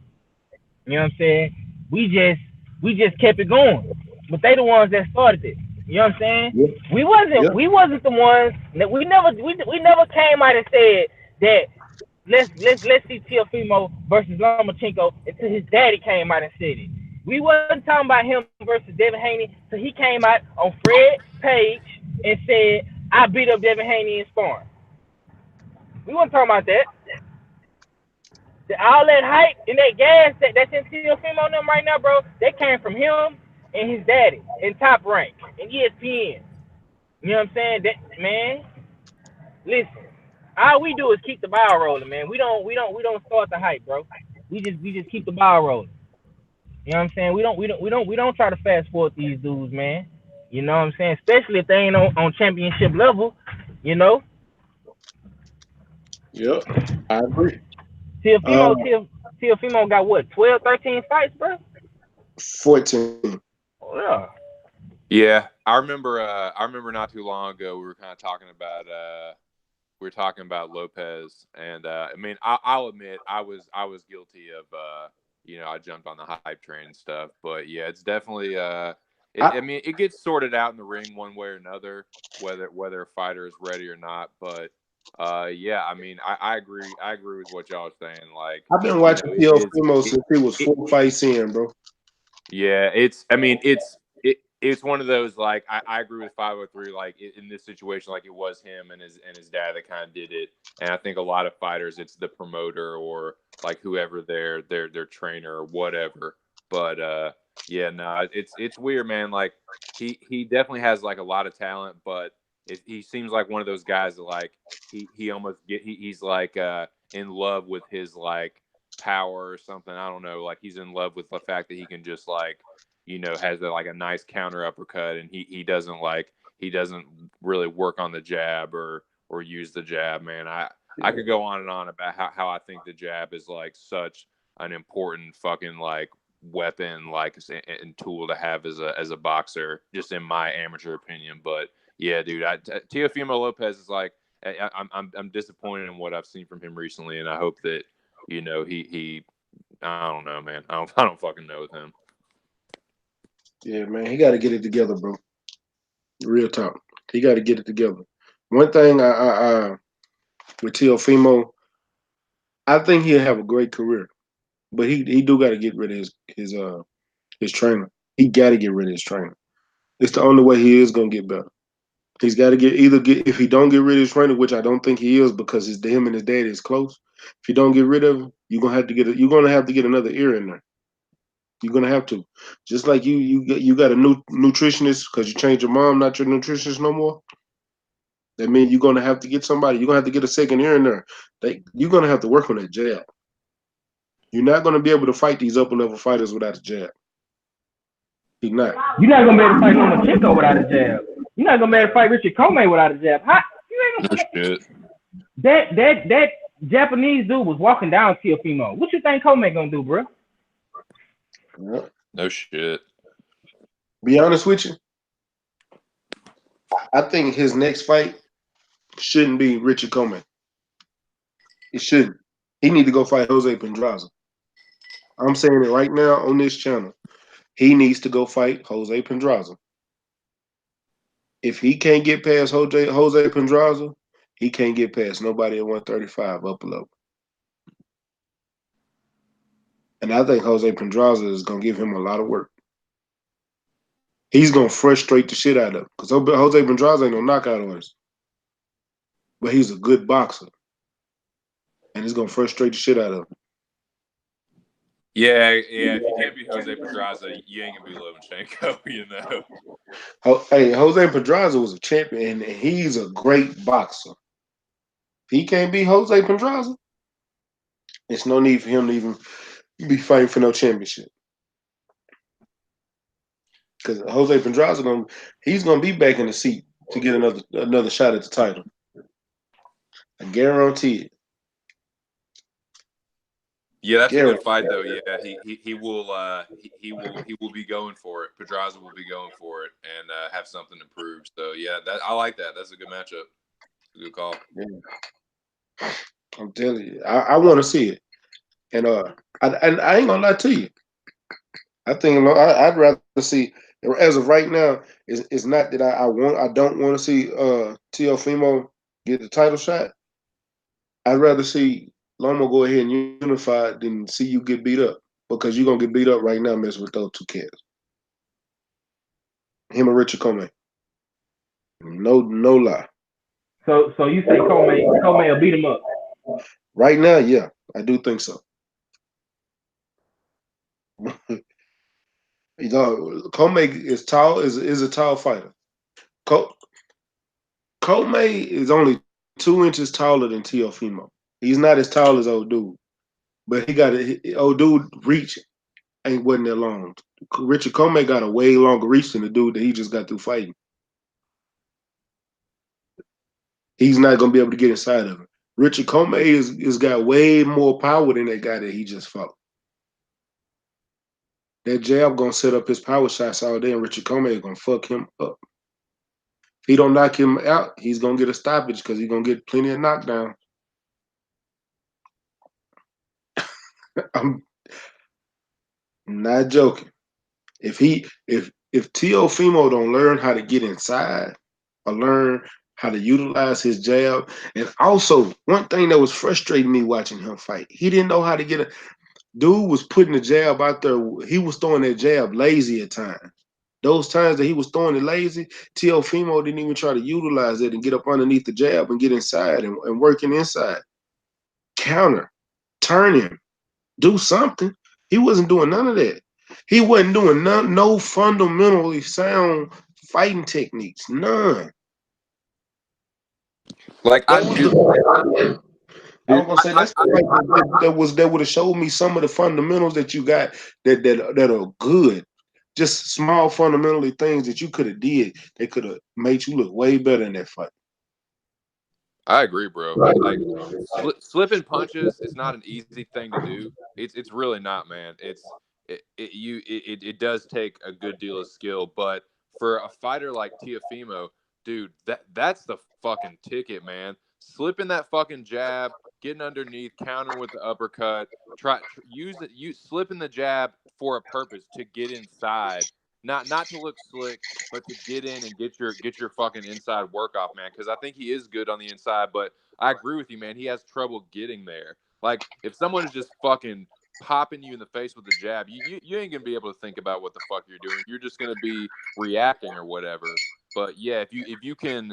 You know what I'm saying? We just we just kept it going. But they the ones that started it. You know what I'm saying? Yep. Yep. We wasn't the ones that we never came out and said that let's see Teofimo versus Lomachenko until his daddy came out and said it. We wasn't talking about him versus Devin Haney until he came out on Fred Page and said I beat up Devin Haney in sparring. We wasn't talking about that. All that hype and that gas that's in Teofimo on them right now, bro, that came from him and his daddy in Top Rank and ESPN. You know what I'm saying? That man, listen, all we do is keep the ball rolling, man. We don't start the hype, bro. We just keep the ball rolling. You know what I'm saying? We don't try to fast forward these dudes, man. You know what I'm saying? Especially if they ain't on championship level. You know, Yep. I agree. Uh, Teofimo, Teofimo got what, 12, 13 fights, bro? 14. Oh, yeah. Yeah, I remember not too long ago we were kind of talking about we were talking about Lopez, and I mean, I'll admit I was guilty of I jumped on the hype train and stuff, but yeah, it's definitely I, I mean, it gets sorted out in the ring one way or another, whether a fighter is ready or not. But yeah, I mean, I agree with what y'all are saying. Like, I've been you know, watching it is Teofimo since he was it, 4 fights in, bro. yeah, it's one of those like I agree with 503 like in this situation like it was him and his dad that kind of did it, and I think a lot of fighters it's the promoter or like whoever their trainer or whatever. But yeah, no, it's weird, man. Like he definitely has like a lot of talent, but he seems like one of those guys that like he almost he's like in love with his like power or something. I don't know. Like he's in love with the fact that he can just like, has like a nice counter uppercut, and he doesn't really work on the jab or use the jab. Man, I could go on and on about how I think the jab is like such an important fucking like weapon like and tool to have as a boxer, just in my amateur opinion. But yeah, dude, Teofimo Lopez is like I'm disappointed in what I've seen from him recently, and I hope that he I don't know, man. I don't fucking know with him. Yeah, man, he got to get it together, bro. Real talk. He got to get it together. One thing with Teofimo, I think he'll have a great career, but he do got to get rid of his trainer. He got to get rid of his trainer. It's the only way he is gonna get better. He's got to get if he don't get rid of his trainer, which I don't think he is because him and his daddy is close. If you don't get rid of him, you're gonna have to get another ear in there. You're gonna have to, just like you got a new nutritionist because you changed your mom, not your nutritionist no more. That means you're gonna have to get somebody. You're gonna have to get a second ear in there. You're gonna have to work on that jab. You're not gonna be able to fight these upper level fighters without a jab. You're not. You're not gonna be able to fight Lomachenko without a jab. You're not gonna be able to fight Richard Comey without a jab. How, you No ain't gonna, shit. that Japanese dude was walking down Teofimo. What you think Comey gonna do, bro? Yeah. No shit. Be honest with you, I think his next fight shouldn't be Richard Comey. It shouldn't. He need to go fight Jose Pedraza. I'm saying it right now on this channel. He needs to go fight Jose Pedraza. If he can't get past Jose Pedraza, he can't get past nobody at 135 upper level. And I think Jose Pedraza is gonna give him a lot of work. He's gonna frustrate the shit out of him because Jose Pedraza ain't no knockout artist, but he's a good boxer, and he's gonna frustrate the shit out of him. Yeah. If you can't be Jose Pedraza, you ain't gonna be Lomachenko. You know. Hey, Jose Pedraza was a champion, and he's a great boxer. If he can't beat Jose Pedraza, it's no need for him to even be fighting for no championship. Because Jose Pedraza he's gonna be back in the seat to get another shot at the title. I guarantee it. Yeah, that's a good Guarantee. fight though. Yeah, he will be going for it. Pedraza will be going for it and have something to prove. So yeah, that I like that. That's a good matchup. Good call. Yeah. I'm telling you, I want to see it, and I ain't gonna lie to you. I think I'd rather see. As of right now, it's not that I don't want to see Teofimo get the title shot. I'd rather see Loma go ahead and unify than see you get beat up because you're gonna get beat up right now messing with those two cats. Him and Richard Comey. No lie. So you say Comey will beat him up? Right now, yeah, I do think so. Comey is tall is a tall fighter. Co- Comey is only 2 inches taller than Teofimo. He's not as tall as old dude, but old dude reach wasn't that long. Richard Comey got a way longer reach than the dude that he just got through fighting. He's not gonna be able to get inside of him. Richard Comey is got way more power than that guy that he just fought. That jab gonna set up his power shots all day, and Richard Comey is gonna fuck him up. If he don't knock him out, he's gonna get a stoppage because he's gonna get plenty of knockdowns. I'm not joking. If Teofimo don't learn how to get inside or learn how to utilize his jab, and also one thing that was frustrating me watching him fight, he didn't know how to get a dude was putting the jab out there. He was throwing that jab lazy at times. Those times that he was throwing it lazy, Teofimo didn't even try to utilize it and get up underneath the jab and get inside and working inside. Counter, turn him, do something. He wasn't doing none of that. He wasn't doing no fundamentally sound fighting techniques. None. Like I That was do. the I was Dude, gonna say that's the fight that would have showed me some of the fundamentals that you got that are good. Just small fundamentally things that you could have did that could have made you look way better in that fight. I agree, bro. Like slipping punches is not an easy thing to do. It's really not, man. It does take a good deal of skill, but for a fighter like Tiafimo, dude, that's the fucking ticket, man. Slipping that fucking jab, getting underneath, countering with the uppercut, use it, you slipping the jab for a purpose to get inside, not to look slick, but to get in and get your fucking inside work off, man. Because I think he is good on the inside, but I agree with you, man. He has trouble getting there. Like if someone is just fucking popping you in the face with the jab, you ain't gonna be able to think about what the fuck you're doing. You're just gonna be reacting or whatever. But yeah, if you can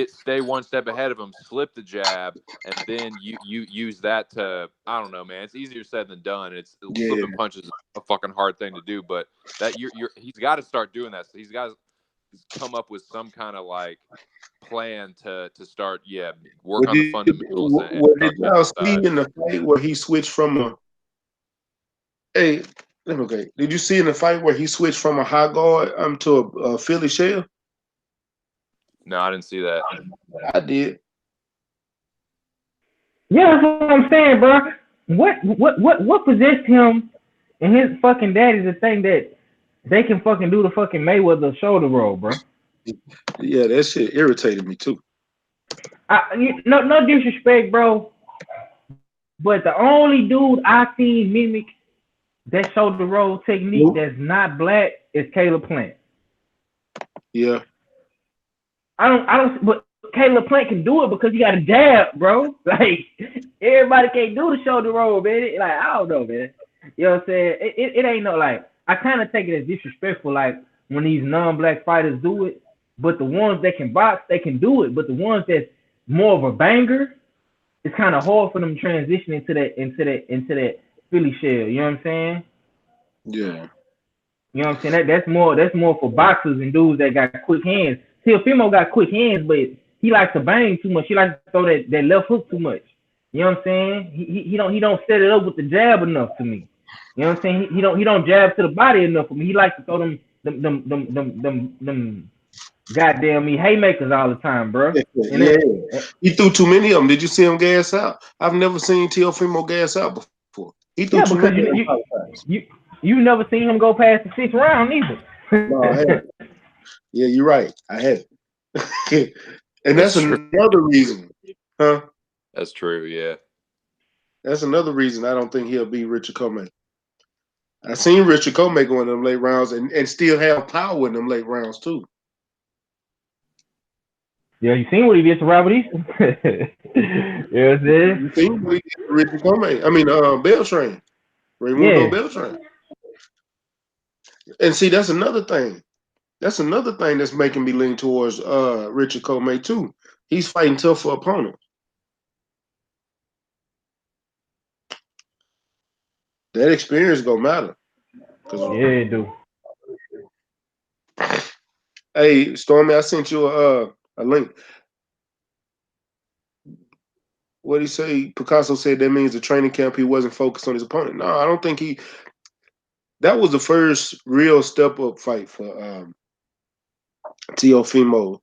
stay one step ahead of him, slip the jab, and then you use that to, I don't know, man. It's easier said than done. It's slipping punches is a fucking hard thing to do, but that he's got to start doing that. So he's got to come up with some kind of like plan to start work on the fundamentals. What did y'all see in the fight where he switched from a okay? Did you see in the fight where he switched from a high guard to a Philly shell? No, I didn't see that. I did. Yeah, that's what I'm saying, bro. What possessed him and his fucking daddy to think that they can fucking do the fucking Mayweather shoulder roll, bro? Yeah, that shit irritated me too. No disrespect, bro, but the only dude I seen mimic that shoulder roll technique that's not black is Caleb Plant. Yeah. I don't. But Caleb Plant can do it because he got a jab, bro. Like everybody can't do the shoulder roll, man. Like I don't know, man. You know what I'm saying? It ain't no like. I kind of take it as disrespectful, like when these non-black fighters do it. But the ones that can box, they can do it. But the ones that's more of a banger, it's kind of hard for them to transition into that Philly shell. You know what I'm saying? Yeah. You know what I'm saying? That's more for boxers and dudes that got quick hands. Teofimo got quick hands, but he likes to bang too much. He likes to throw that left hook too much. You know what I'm saying? He don't set it up with the jab enough to me. You know what I'm saying? He don't jab to the body enough for me. He likes to throw them goddamn me haymakers all the time, bro. Yeah. He threw too many of them. Did you see him gas out? I've never seen Teofimo gas out before. He threw too many. You never seen him go past the 6th round either. No, I haven't. Yeah, you're right. I haven't. And that's another reason, huh? That's true. Yeah. That's another reason I don't think he'll beat Richard Comey. I seen Richard Comey go in them late rounds and still have power in them late rounds too. Yeah, you seen what he did to Robert Easton? You know what I'm saying? You seen what he did to Richard Comey? I mean, Beltran. Raimundo Beltran. And see, that's another thing. That's another thing that's making me lean towards Richard Comey too. He's fighting tougher opponents. That experience gonna matter. Yeah, it do. Hey, Stormy, I sent you a link. What did he say? Picasso said that means the training camp he wasn't focused on his opponent. No, I don't think he. That was the first real step up fight for Teofimo,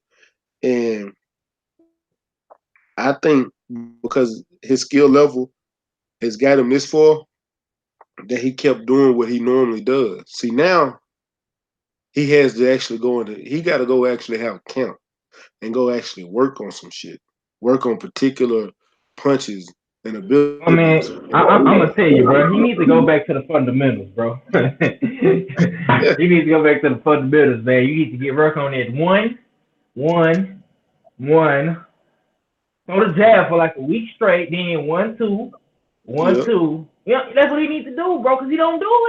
and I think because his skill level has got him this far, that he kept doing what he normally does. See, now he has to actually go into. He got to go actually have a camp and go actually work on some shit, work on particular punches and abilities. I mean, I'm gonna tell you, bro. He needs to go back to the fundamentals, bro. He needs to go back to the fundamentals, man. You need to get work on it. One. Throw the jab for like a week straight. Then 1, 2, 1, 2. Yeah, that's what he needs to do, bro. Because he don't do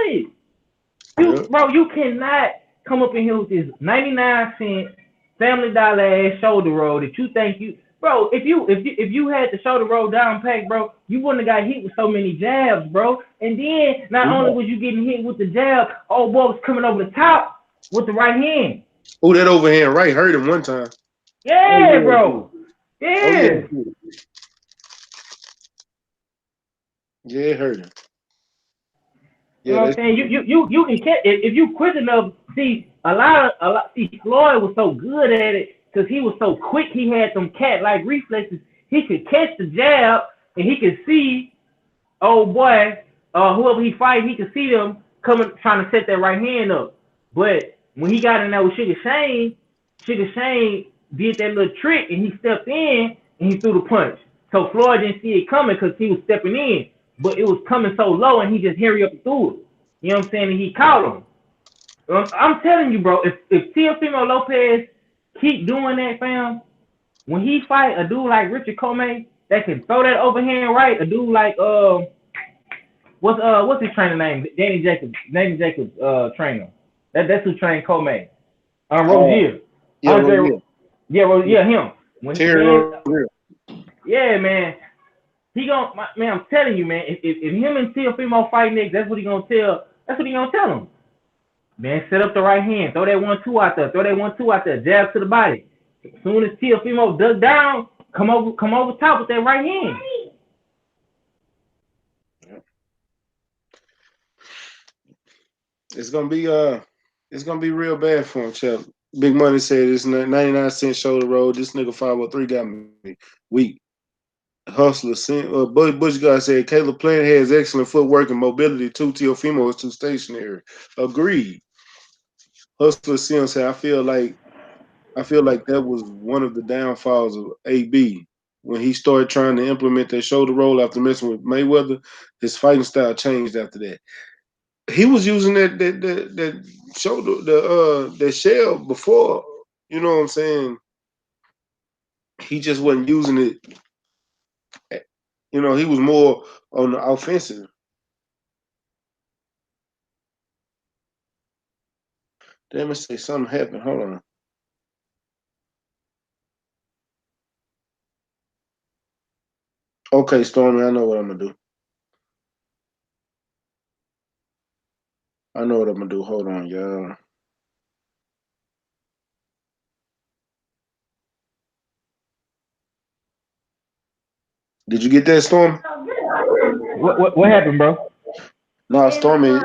it. Bro, you cannot come up in here with this 99-cent Family Dollar ass shoulder roll that you think you. Bro, if you had the shoulder roll down pack, bro, you wouldn't have got hit with so many jabs, bro. And then not only was you getting hit with the jab, old boy was coming over the top with the right hand. Oh, that overhand right hurt him one time. Yeah, bro. Yeah. Yeah, it hurt him. You know what I'm saying? You can catch if you quick enough. See, a lot. See, Floyd was so good at it because he was so quick. He had them cat-like reflexes. He could catch the jab and he could see, oh boy, whoever he fight, he could see them coming, trying to set that right hand up. But when he got in there with Sugar Shane did that little trick and he stepped in and he threw the punch. So Floyd didn't see it coming because he was stepping in. But it was coming so low, and he just hurry up and threw it. You know what I'm saying? And he caught him. I'm telling you, bro. If Teofimo Lopez keep doing that, fam, when he fight a dude like Richard Comey that can throw that overhand right, a dude like what's his trainer name? Danny Jacobs trainer. That's who trained Comey. Oh, Rozier. yeah, Andre Rozier. yeah, him. When Terry man, Rozier. yeah, man. He man, I'm telling you, man, if him and Teofimo fight next, that's what he gonna tell him. Man, set up the right hand, throw that 1-2 out there, jab to the body. As soon as Teofimo duck down, come over top with that right hand. It's gonna be real bad for him, Chef. Big Money said it's 99-cent shoulder roll. This nigga 503 got me weak. Hustler, Bush guy said Caleb Plant has excellent footwork and mobility too. Teofimo is too stationary. Agreed. Hustler Sim said I feel like that was one of the downfalls of AB when he started trying to implement that shoulder roll after messing with Mayweather. His fighting style changed after that. He was using that shoulder that shell before. You know what I'm saying? He just wasn't using it. He was more on the offensive. Damn it, say something happened. Hold on. Okay, Stormy, I know what I'm gonna do. I know what I'm gonna do. Hold on, y'all. Did you get that, Storm? What happened, bro? No, Stormy.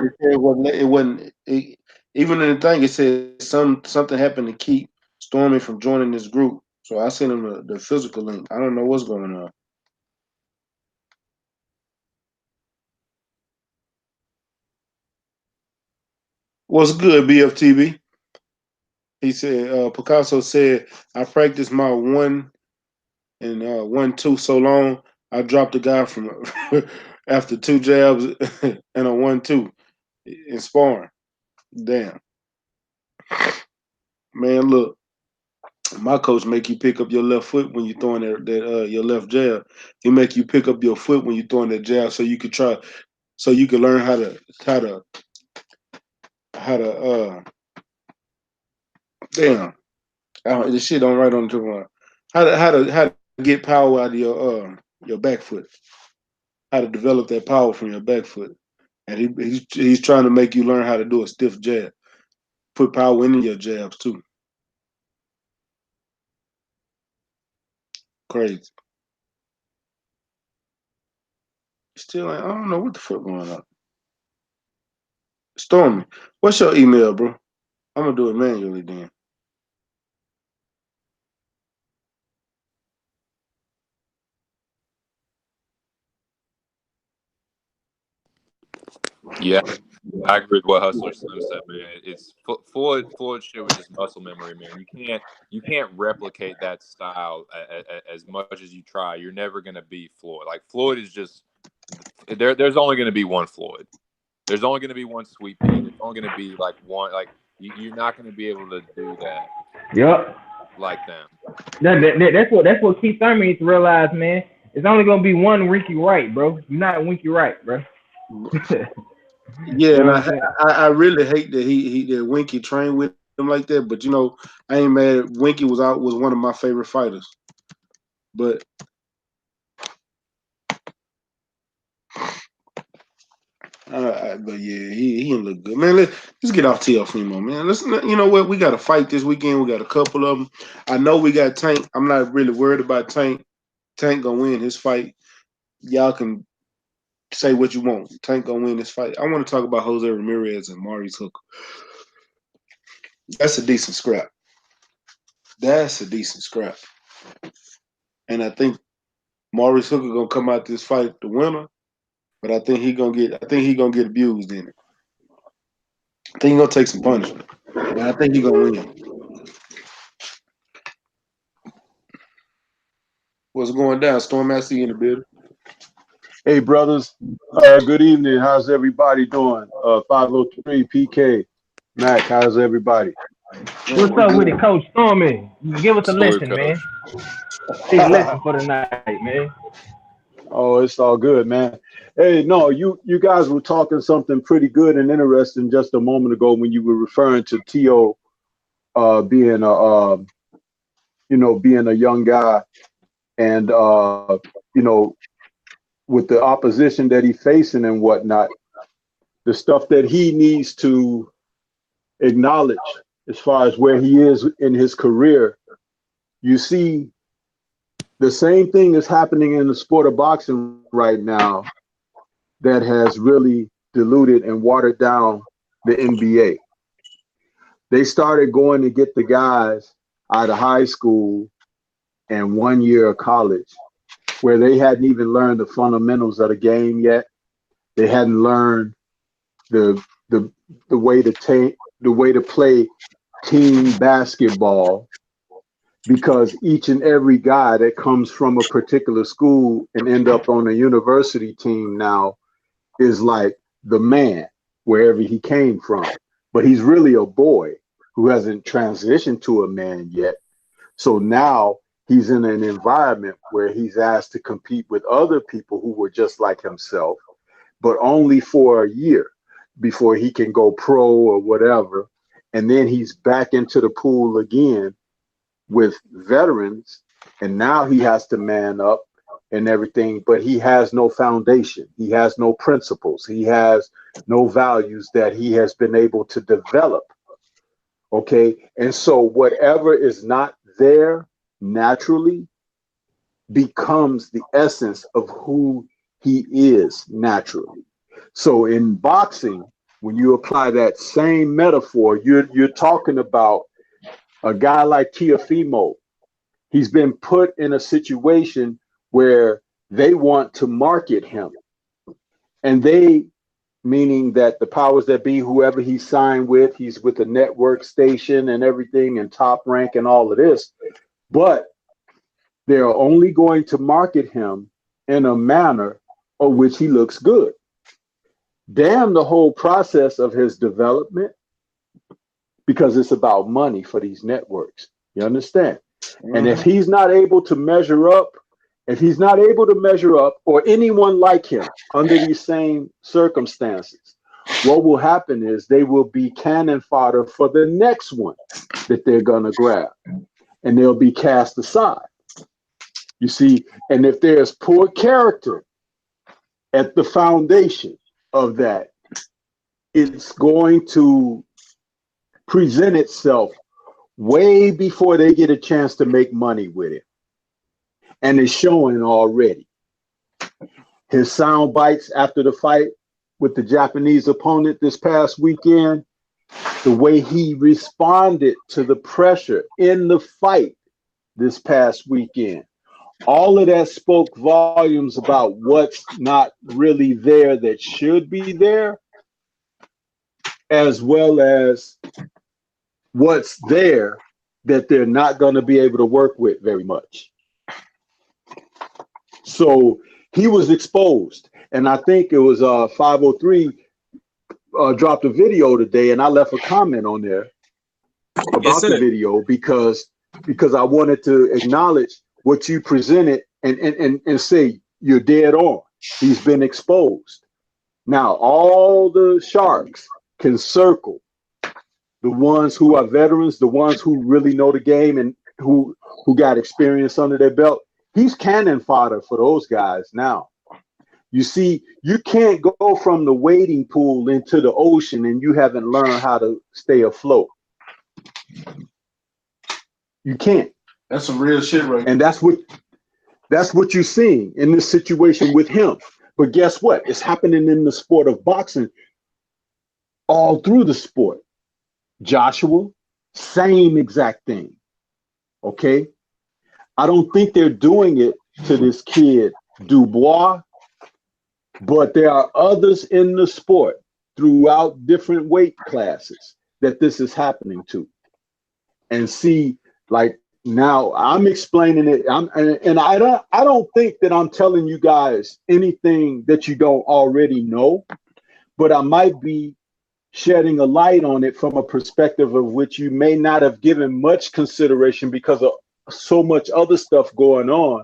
Even in the thing, it said something happened to keep Stormy from joining this group. So I sent him the physical link. I don't know what's going on. What's good, BFTV? He said, Picasso said, I practiced my 1-2 so long, I dropped the guy from after 2 jabs and a 1-2 in sparring. Damn. Man, look, my coach make you pick up your left foot when you're throwing your left jab. He make you pick up your foot when you're throwing that jab so you can learn how to damn. This shit don't write on the one. How to get power out of your back foot. How to develop that power from your back foot. And he's trying to make you learn how to do a stiff jab. Put power in your jabs too. Crazy. Still, I don't know what the fuck going on. Stormy, what's your email, bro? I'm gonna do it manually then. Yeah, I agree with what Hustler Slim said, man. It's Floyd shit was just muscle memory, man. You can't replicate that style as much as you try. You're never gonna be Floyd. Like Floyd is just there's only gonna be one Floyd. There's only gonna be one Sweet Pea. There's only gonna be like one like you're not gonna be able to do that Yep. like them. That's what Keith Thurman needs to realize, man. It's only gonna be one Winky Wright, bro. You're not Winky Wright, bro. Yeah, You and know I what I'm saying? I really hate that that Winky trained with him like that. But I ain't mad. Winky was one of my favorite fighters. But but yeah, he didn't look good, man. Let's get off Teofimo, man. You know what? We got a fight this weekend. We got a couple of them. I know we got Tank. I'm not really worried about Tank. Tank gonna win his fight. Y'all can say what you want. Tank gonna win this fight. I want to talk about Jose Ramirez and Maurice Hooker. That's a decent scrap. That's a decent scrap. And I think Maurice Hooker gonna come out this fight the winner. But I think he gonna get abused in it. I think he gonna take some punishment. And I think he gonna win. What's going down? Storm I see in the building. Hey, brothers. Good evening. How's everybody doing? 503 PK. Mac, how's everybody? Man, What's we up with good. it, Coach Stormy? Give us a Salute, lesson, man. coach. Big lesson for the night, man. Oh, it's all good, man. Hey, no, you guys were talking something pretty good and interesting just a moment ago when you were referring to T.O. Being a being a young guy and you know with the opposition that he's facing and whatnot, the stuff that he needs to acknowledge as far as where he is in his career. You see, the same thing is happening in the sport of boxing right now that has really diluted and watered down the NBA. They started going to get the guys out of high school and 1 year of college where they hadn't even learned the fundamentals of the game yet. They hadn't learned the the the way to the way to play team basketball, because each and every guy that comes from a particular school and end up on a university team now is like the man wherever he came from. But he's really a boy who hasn't transitioned to a man yet. So now he's in an environment where he's asked to compete with other people who were just like himself, but only for a year before he can go pro or whatever. And then he's back into the pool again with veterans. And now he has to man up and everything, but he has no foundation. He has no principles. He has no values that he has been able to develop. Okay. And so whatever is not there naturally becomes the essence of who he is naturally. So in boxing, when you apply that same metaphor, you're talking about a guy like Tiafimo. He's been put in a situation where they want to market him. And they, meaning that the powers that be, whoever he signed with, he's with a network station and everything and top rank and all of this. But they're only going to market him in a manner of which he looks good. Damn the whole process of his development, because it's about money for these networks. You understand? And if he's not able to measure up, if he's not able to measure up, or anyone like him under these same circumstances, what will happen is they will be cannon fodder for the next one that they're going to grab, and they'll be cast aside. You see, and if there's poor character at the foundation of that, it's going to present itself way before they get a chance to make money with it. And it's showing already. His sound bites after the fight with the Japanese opponent this past weekend, the way he responded to the pressure in the fight this past weekend, all of that spoke volumes about what's not really there that should be there, as well as what's there that they're not going to be able to work with very much. So he was exposed. And I think it was 503 dropped a video today, and I left a comment on there about the video because I wanted to acknowledge what you presented and say you're dead on. He's been exposed. Now all the sharks can circle the ones who are veterans, the ones who really know the game and who got experience under their belt. He's cannon fodder for those guys now. You see, you can't go from the wading pool into the ocean and you haven't learned how to stay afloat. You can't. That's some real shit, right? And that's what you're seeing in this situation with him. But guess what? It's happening in the sport of boxing all through the sport. Joshua, same exact thing. Okay? I don't think they're doing it to this kid, Dubois, but there are others in the sport throughout different weight classes that this is happening to. And see, like now I'm explaining it. I don't think that I'm telling you guys anything that you don't already know, but I might be shedding a light on it from a perspective of which you may not have given much consideration because of so much other stuff going on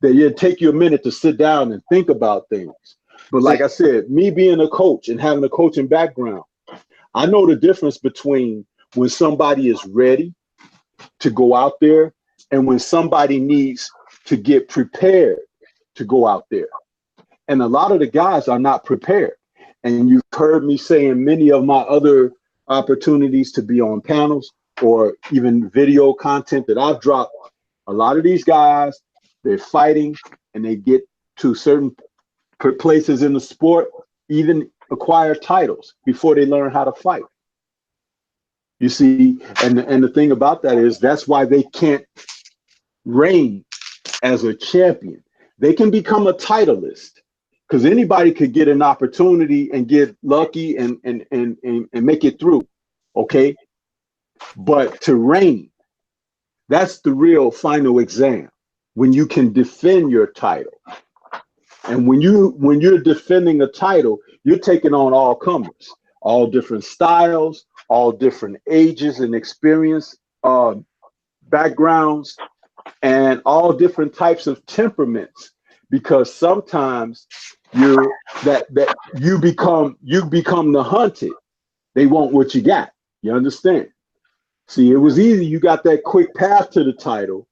that it'd take you a minute to sit down and think about things. But like I said, me being a coach and having a coaching background, I know the difference between when somebody is ready to go out there and when somebody needs to get prepared to go out there. And a lot of the guys are not prepared. And you've heard me say in many of my other opportunities to be on panels or even video content that I've dropped, a lot of these guys, they're fighting and they get to certain places in the sport, even acquire titles before they learn how to fight. You see, and the thing about that is that's why they can't reign as a champion. They can become a titleist because anybody could get an opportunity and get lucky and make it through. Okay. But to reign, that's the real final exam when you can defend your title. And when you're defending a title, you're taking on all comers, all different styles, all different ages and experience, backgrounds, and all different types of temperaments. Because sometimes you become the hunted. They want what you got. You understand? See, it was easy. You got that quick path to the title.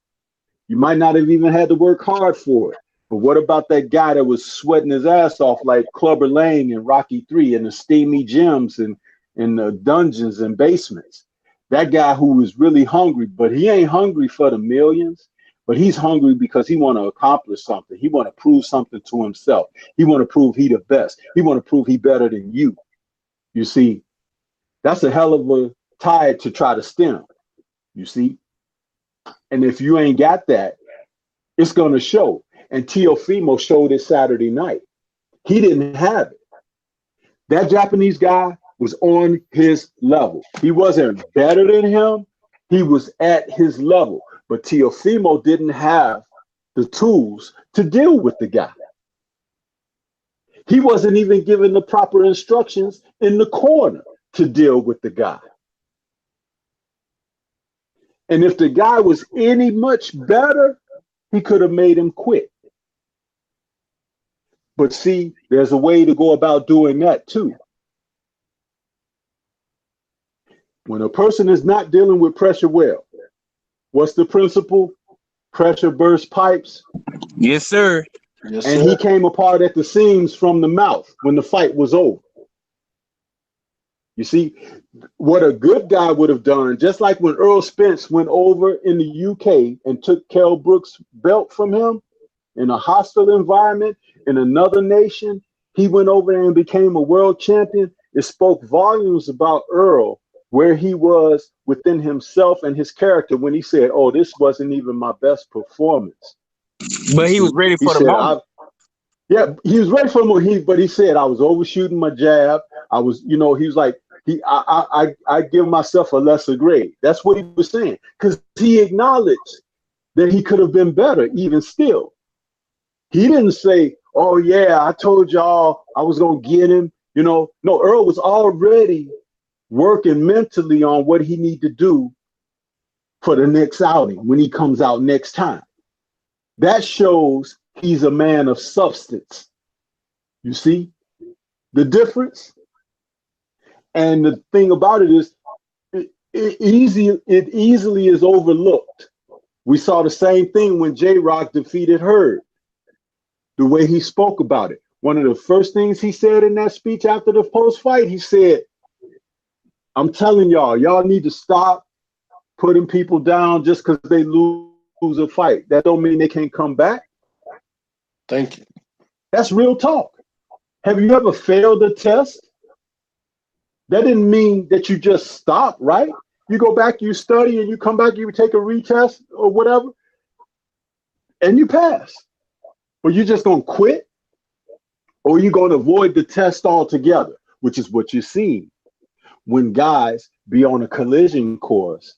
You might not have even had to work hard for it. But what about that guy that was sweating his ass off like Clubber Lang in Rocky III in the steamy gyms and in the dungeons and basements? That guy who was really hungry, but he ain't hungry for the millions, but he's hungry because he want to accomplish something. He want to prove something to himself. He want to prove he the best. He want to prove he better than you. You see, that's a hell of a tide to try to stem, you see? And if you ain't got that, it's going to show. And Teofimo showed it Saturday night. He didn't have it. That Japanese guy was on his level. He wasn't better than him. He was at his level. But Teofimo didn't have the tools to deal with the guy. He wasn't even given the proper instructions in the corner to deal with the guy. And if the guy was any much better, he could have made him quit. But see, there's a way to go about doing that too. When a person is not dealing with pressure well, what's the principle? Pressure bursts pipes. Yes, sir. Yes, And sir. he came apart at the seams from the mouth when the fight was over. You see, what a good guy would have done, just like when Earl Spence went over in the UK and took Kell Brook's belt from him in a hostile environment in another nation, he went over there and became a world champion. It spoke volumes about Earl, where he was within himself and his character when he said, oh, this wasn't even my best performance. But he was ready He for the said, moment. yeah, he was ready for the moment, but he said, I was overshooting my jab. I was, he was like, I give myself a lesser grade. That's what he was saying, because he acknowledged that he could have been better even still. He didn't say, oh, yeah, I told y'all I was going to get him. No, Earl was already working mentally on what he need to do for the next outing when he comes out next time. That shows he's a man of substance. You see the difference? And the thing about it is, it easily is overlooked. We saw the same thing when J-Rock defeated Hurd. The way he spoke about it. One of the first things he said in that speech after the post-fight, he said, I'm telling y'all need to stop putting people down just because they lose a fight. That don't mean they can't come back. Thank you. That's real talk. Have you ever failed a test? That didn't mean that you just stop, right? You go back, you study, and you come back, you take a retest or whatever, and you pass. But you're just going to quit? Or you're going to avoid the test altogether, which is what you're seeing when guys be on a collision course,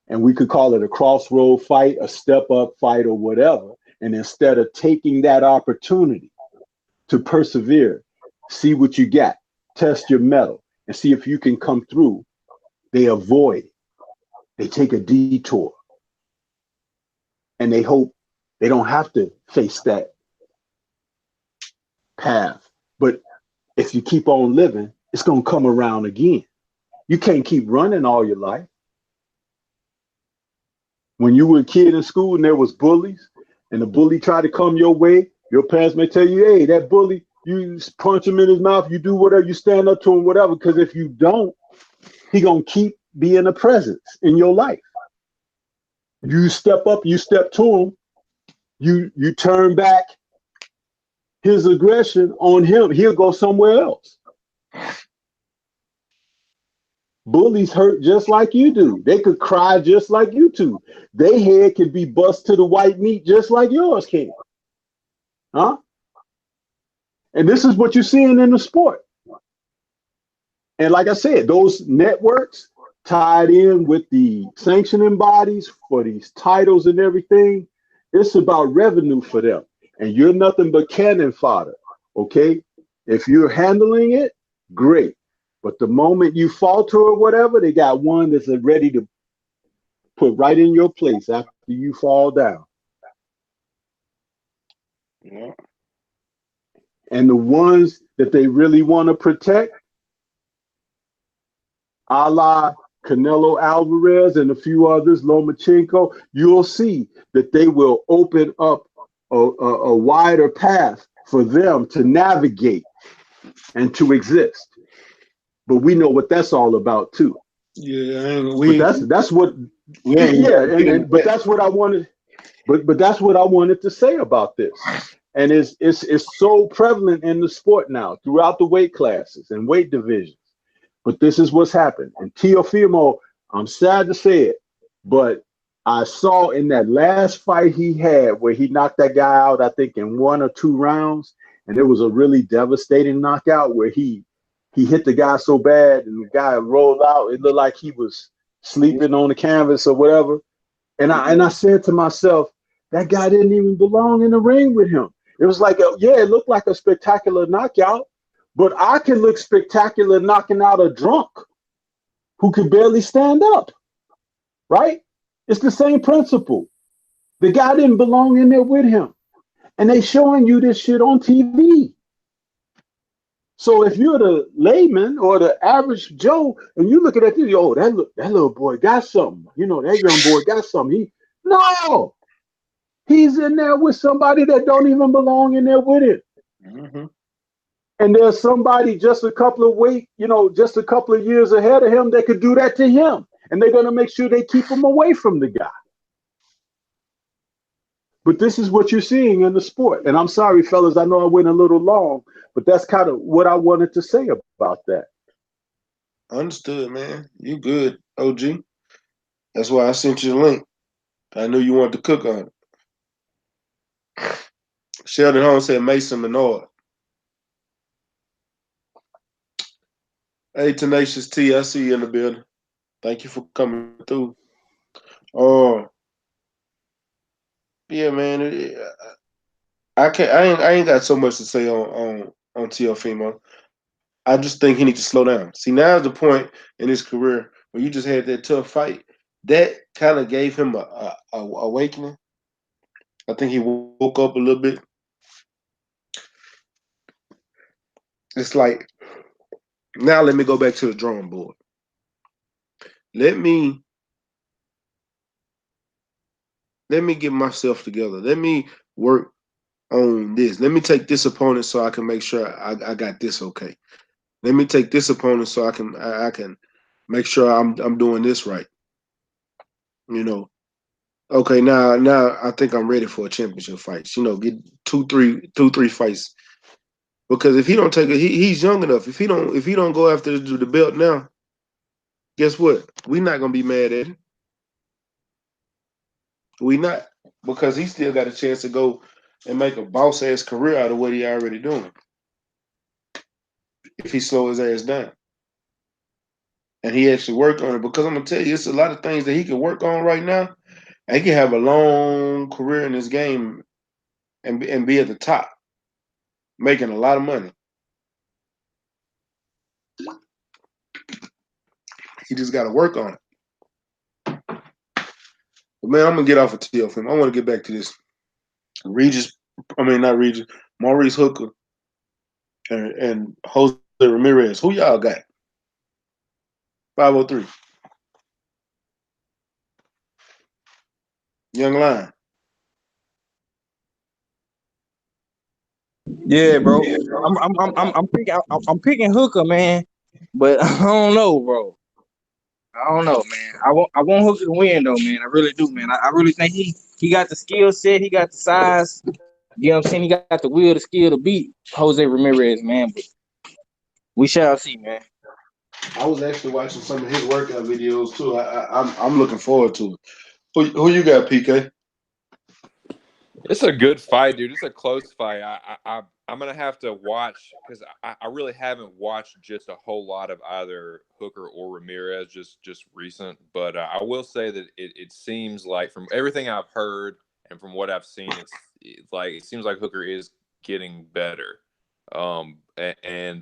and we could call it a crossroad fight, a step-up fight, or whatever, and instead of taking that opportunity to persevere, see what you got, test your mettle, and see if you can come through, they avoid it. They take a detour. And they hope They don't have to face that path. But if you keep on living, it's going to come around again. You can't keep running all your life. When you were a kid in school and there was bullies and the bully tried to come your way, your parents may tell you, hey, that bully, you punch him in his mouth, you do whatever, you stand up to him, whatever. Because if you don't, he going to keep being a presence in your life. You step up, you step to him, you turn back his aggression on him, he'll go somewhere else. Bullies hurt just like you do. They could cry just like you do. Their head could be bust to the white meat just like yours can. Huh? And this is what you're seeing in the sport. And like I said, those networks tied in with the sanctioning bodies for these titles and everything, it's about revenue for them. And you're nothing but cannon fodder. Okay? If you're handling it, great. But the moment you falter or whatever, they got one that's ready to put right in your place after you fall down. Yeah. And the ones that they really want to protect, a la Canelo Alvarez and a few others, Lomachenko, you'll see that they will open up a wider path for them to navigate and to exist. But we know what that's all about too. Yeah, But that's what we ain't yeah, and but that's what I wanted. But that's what I wanted to say about this. And it's so prevalent in the sport now throughout the weight classes and weight divisions. But this is what's happened. And Teofimo, I'm sad to say it, but I saw in that last fight he had where he knocked that guy out, I think in 1 or 2 rounds, and it was a really devastating knockout where he hit the guy so bad and the guy rolled out. It looked like he was sleeping on the canvas or whatever. And I said to myself, that guy didn't even belong in the ring with him. It was like, it looked like a spectacular knockout, but I can look spectacular knocking out a drunk who could barely stand up, right? It's the same principle. The guy didn't belong in there with him. And they showing you this shit on TV. So if you're the layman or the average Joe and you looking at this, that little boy got something. That young boy got something. No, he's in there with somebody that don't even belong in there with him. Mm-hmm. And there's somebody just a couple of years ahead of him that could do that to him. And they're going to make sure they keep him away from the guy. But this is what you're seeing in the sport. And I'm sorry, fellas, I know I went a little long, but that's kind of what I wanted to say about that. Understood, man. You good, OG. That's why I sent you the link. I knew you wanted to cook on it. Sheldon Holmes said Mason Menard. Hey, Tenacious T, I see you in the building. Thank you for coming through. Yeah, man. I ain't got so much to say on Teofimo. I just think he needs to slow down. See, now's the point in his career where you just had that tough fight. That kind of gave him a awakening. I think he woke up a little bit. It's like, now let me go back to the drawing board. Let me get myself together. Let me work on this. Let me take this opponent so I can make sure I got this okay. Let me take this opponent so I can make sure I'm doing this right. Okay, now I think I'm ready for a championship fight. Get two, three fights. Because if he don't take it, he's young enough. If he don't go after the belt now, guess what? We're not gonna be mad at him. We not, because he still got a chance to go and make a boss ass career out of what he already doing. If he slow his ass down and he actually work on it, because I'm gonna tell you, it's a lot of things that he can work on right now. And he can have a long career in this game and be at the top, making a lot of money. He just got to work on it. But man, I'm gonna get off of TF film. I want to get back to this Regis, I mean not Regis, Maurice Hooker and Jose Ramirez. Who y'all got? 503. Young Lion. Yeah, bro. I'm picking Hooker, man. But I don't know, bro. I don't know, man. I want Hooker to win though, man. I really do, man. I really think he got the skill set, he got the size. You know what I'm saying? He got the will, the skill to beat Jose Ramirez, man. But we shall see, man. I was actually watching some of his workout videos too. I'm looking forward to it. Who you got, PK? It's a good fight, dude. It's a close fight. I'm gonna have to watch because I really haven't watched just a whole lot of either Hooker or Ramirez just recent. But I will say that it seems like from everything I've heard and from what I've seen, it's like it seems like Hooker is getting better. And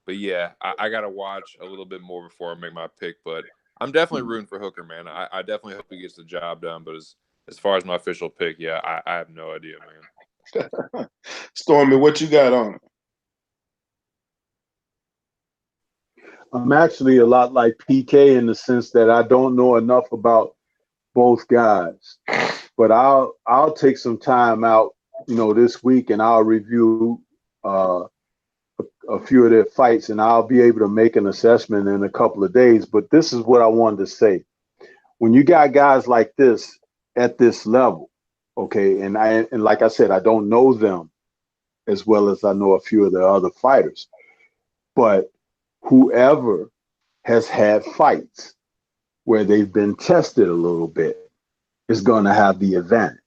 but yeah, I gotta watch a little bit more before I make my pick. But I'm definitely rooting for Hooker, man. I definitely hope he gets the job done. But as far as my official pick, yeah, I have no idea, man. Stormy, what you got on it? I'm actually a lot like PK in the sense that I don't know enough about both guys, but I'll take some time out, this week, and I'll review a few of their fights, and I'll be able to make an assessment in a couple of days. But this is what I wanted to say: when you got guys like this at this level, okay, and like I said, I don't know them as well as I know a few of the other fighters, but whoever has had fights where they've been tested a little bit is going to have the advantage.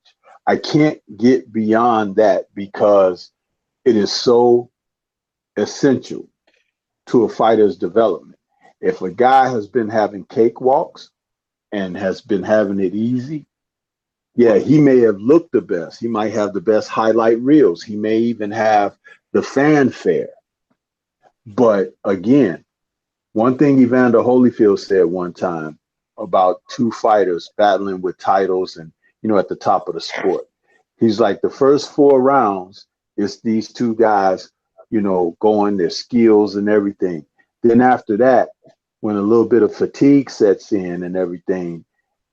I can't get beyond that because it is so essential to a fighter's development. If a guy has been having cakewalks and has been having it easy, yeah, he may have looked the best. He might have the best highlight reels. He may even have the fanfare. But again, one thing Evander Holyfield said one time about two fighters battling with titles and, at the top of the sport. He's like, the first 4 rounds is these two guys, going their skills and everything. Then after that, when a little bit of fatigue sets in and everything,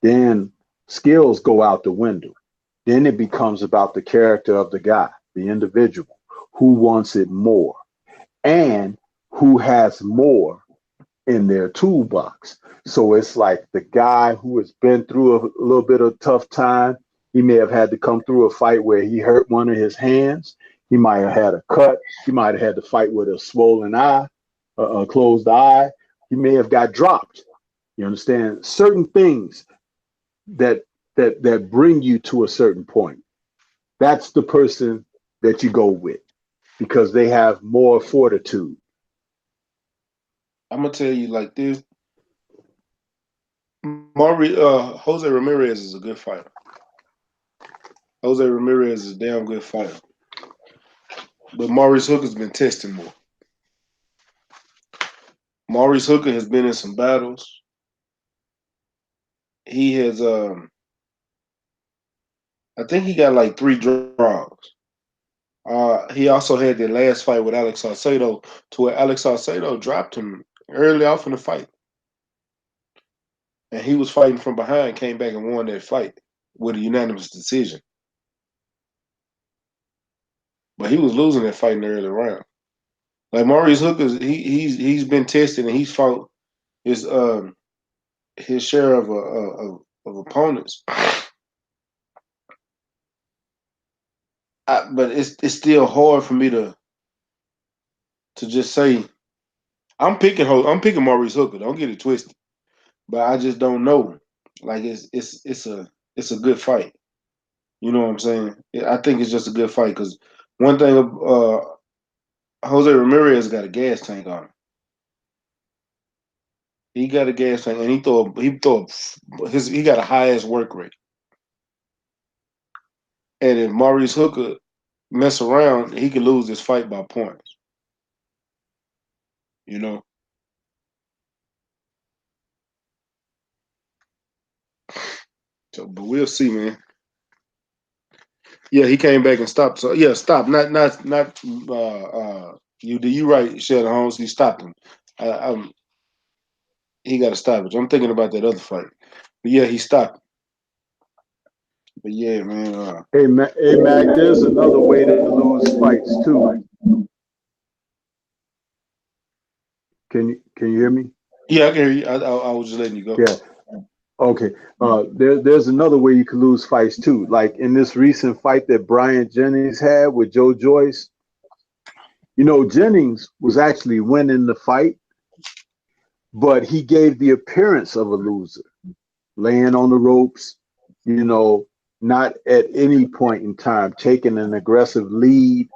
then skills go out the window. Then it becomes about the character of the guy, the individual, who wants it more and who has more in their toolbox. So it's like the guy who has been through a little bit of tough time. He may have had to come through a fight where he hurt one of his hands. He might have had a cut. He might have had to fight with a swollen eye, a closed eye. He may have got dropped. You understand? Certain things that that bring you to a certain point. That's the person that you go with because they have more fortitude. I'm gonna tell you like this. Jose Ramirez is a good fighter. Jose Ramirez is a damn good fighter. But Maurice Hooker's been testing more. Maurice Hooker has been in some battles. He has I think he got like 3 draws. He also had the last fight with Alex Salcedo to where Alex Salcedo dropped him early off in the fight. And he was fighting from behind, came back and won that fight with a unanimous decision. But he was losing that fight in the early round. Like Maurice Hooker, he's been tested and he's fought his share of opponents. But it's still hard for me to just say I'm picking Maurice Hooker. Don't get it twisted. But I just don't know. Like it's a good fight. You know what I'm saying? I think it's just a good fight because one thing Jose Ramirez got a gas tank on him. He got a gas tank and he got a highest work rate. And if Maurice Hooker mess around, he could lose this fight by points. You know. So, but we'll see, man. Yeah, he came back and stopped. So yeah, stop. Not. You right, Shannon Holmes. He stopped him. I, he got a stoppage. I'm thinking about that other fight. But yeah, he stopped. But yeah, man. Hey, Mac, there's another way to lose fights too. Can you hear me? Yeah, I can hear you. I was just letting you go. Yeah. Okay. There's another way you can lose fights too. Like in this recent fight that Brian Jennings had with Joe Joyce, Jennings was actually winning the fight, but he gave the appearance of a loser, laying on the ropes, not at any point in time taking an aggressive lead.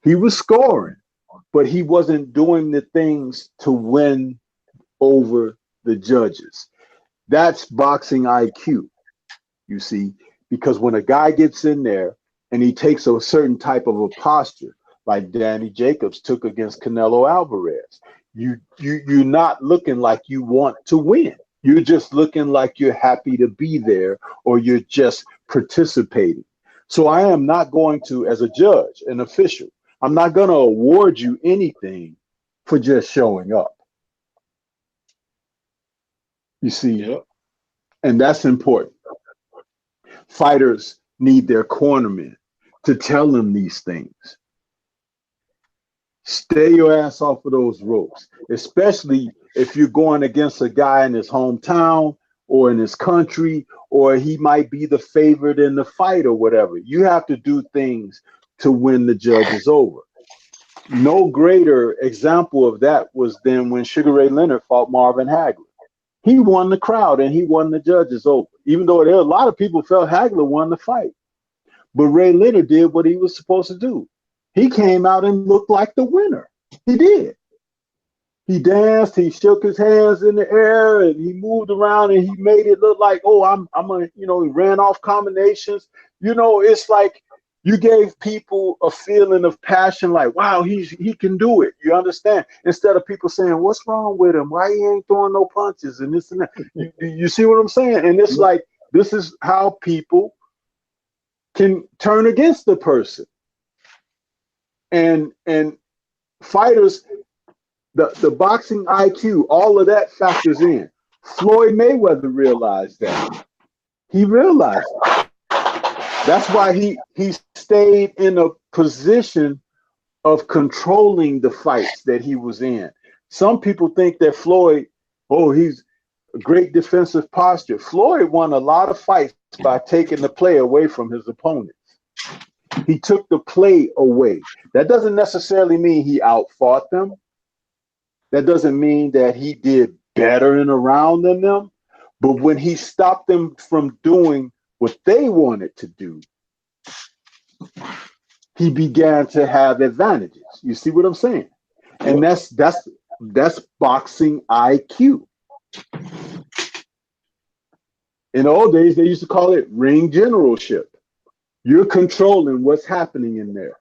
He was scoring, but he wasn't doing the things to win over the judges. That's boxing IQ, you see, because when a guy gets in there and he takes a certain type of a posture, like Danny Jacobs took against Canelo Alvarez, you're not looking like you want to win. You're just looking like you're happy to be there, or you're just participating. So I am not going to, as a judge, an official, I'm not going to award you anything for just showing up. You see, Yep. and that's important. Fighters need their cornermen to tell them these things. Stay your ass off of those ropes, especially if you're going against a guy in his hometown or in his country, or he might be the favorite in the fight or whatever. You have to do things to win the judges over. No greater example of that was then when Sugar Ray Leonard fought Marvin Hagler. He won the crowd and he won the judges over, even though there a lot of people felt Hagler won the fight. But Ray Leonard did what he was supposed to do. He came out and looked like the winner. He did. He danced, he shook his hands in the air, and he moved around, and he made it look like, oh, I'm a, he ran off combinations. It's like you gave people a feeling of passion, like, wow, he can do it. You understand? Instead of people saying, what's wrong with him? Why he ain't throwing no punches and this and that. You see what I'm saying? And it's like, this is how people can turn against the person. And fighters, the boxing IQ, all of that factors in. Floyd Mayweather realized that. He realized it. That's why he stayed in a position of controlling the fights that he was in. Some people think that Floyd, he's a great defensive posture. Floyd won a lot of fights by taking the play away from his opponents. He took the play away. That doesn't necessarily mean he outfought them. That doesn't mean that he did better in a round than them. But when he stopped them from doing what they wanted to do, he began to have advantages. You see what I'm saying? And that's boxing IQ. In the old days, they used to call it ring generalship. You're controlling what's happening in there.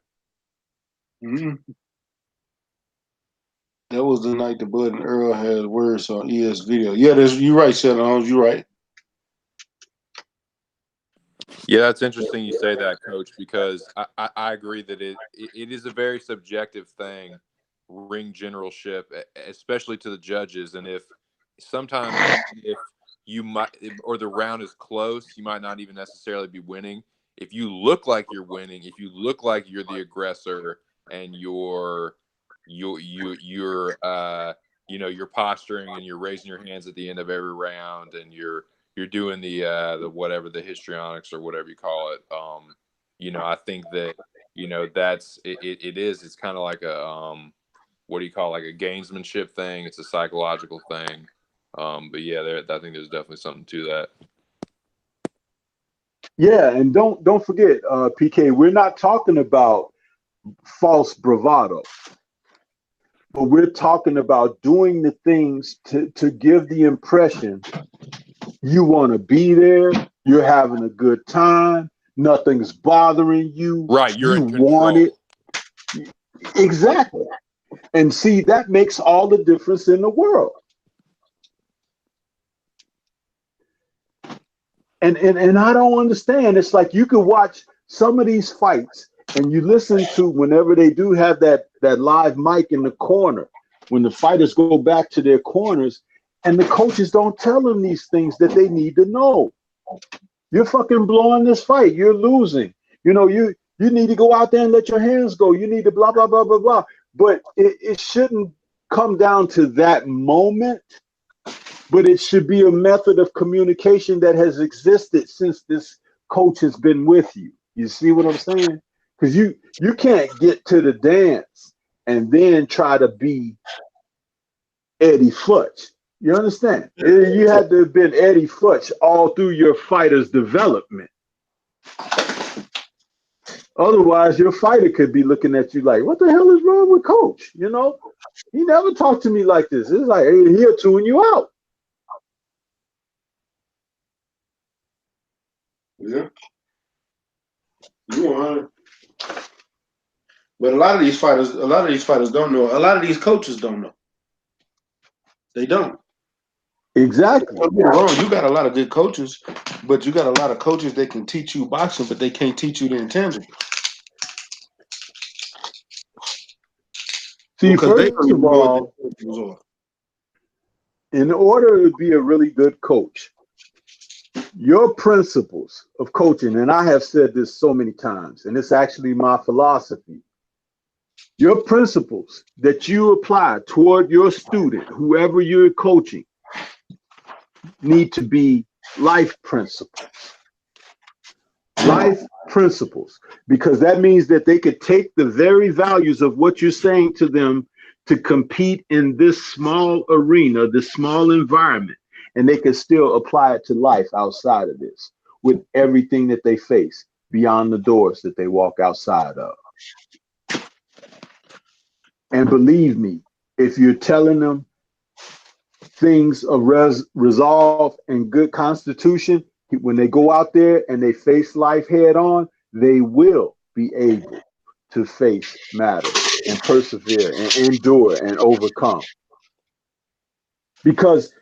Mm-hmm. That was the night the Bud and Earl had words on ES video. Yeah, you're right, Shannon Holmes. You're right. Yeah, that's interesting you say that, Coach, because I agree that it is a very subjective thing, ring generalship, especially to the judges. And if sometimes if you might, or the round is close, you might not even necessarily be winning. If you look like you're winning, if you look like you're the aggressor and you're you're posturing and you're raising your hands at the end of every round and you're doing the whatever, the histrionics or whatever you call it. I think that that's it's kind of like a what do you call it, like a gamesmanship thing. It's a psychological thing. But yeah, I think there's definitely something to that. Yeah, and don't forget, PK, we're not talking about false bravado, but we're talking about doing the things to give the impression you want to be there, you're having a good time, nothing's bothering you, Right, you're you in control. want it. Exactly. And see, that makes all the difference in the world. And I don't understand. It's like you could watch some of these fights, and you listen to whenever they do have that live mic in the corner, when the fighters go back to their corners, and the coaches don't tell them these things that they need to know. You're fucking blowing this fight. You're losing. You need to go out there and let your hands go. You need to blah blah blah blah blah. But it shouldn't come down to that moment. But it should be a method of communication that has existed since this coach has been with you. You see what I'm saying? Because you can't get to the dance and then try to be Eddie Futch. You understand? You had to have been Eddie Futch all through your fighter's development. Otherwise, your fighter could be looking at you like, what the hell is wrong with coach? He never talked to me like this. It's like, hey, he'll tune you out. Yeah. You 100. But a lot of these fighters don't know. A lot of these coaches don't know. They don't. Exactly. Don't get me wrong. You got a lot of good coaches, but you got a lot of coaches that can teach you boxing, but they can't teach you the intangibles. See, Because they first don't of even know what all, the intangibles are. in order to be a really good coach, your principles of coaching, and I have said this so many times, and it's actually my philosophy. Your principles that you apply toward your student, whoever you're coaching, need to be life principles. Life principles, because that means that they could take the very values of what you're saying to them to compete in this small arena, this small environment, and they can still apply it to life outside of this with everything that they face beyond the doors that they walk outside of. And believe me, if you're telling them things of resolve and good constitution, when they go out there and they face life head on, they will be able to face matters and persevere and endure and overcome. Because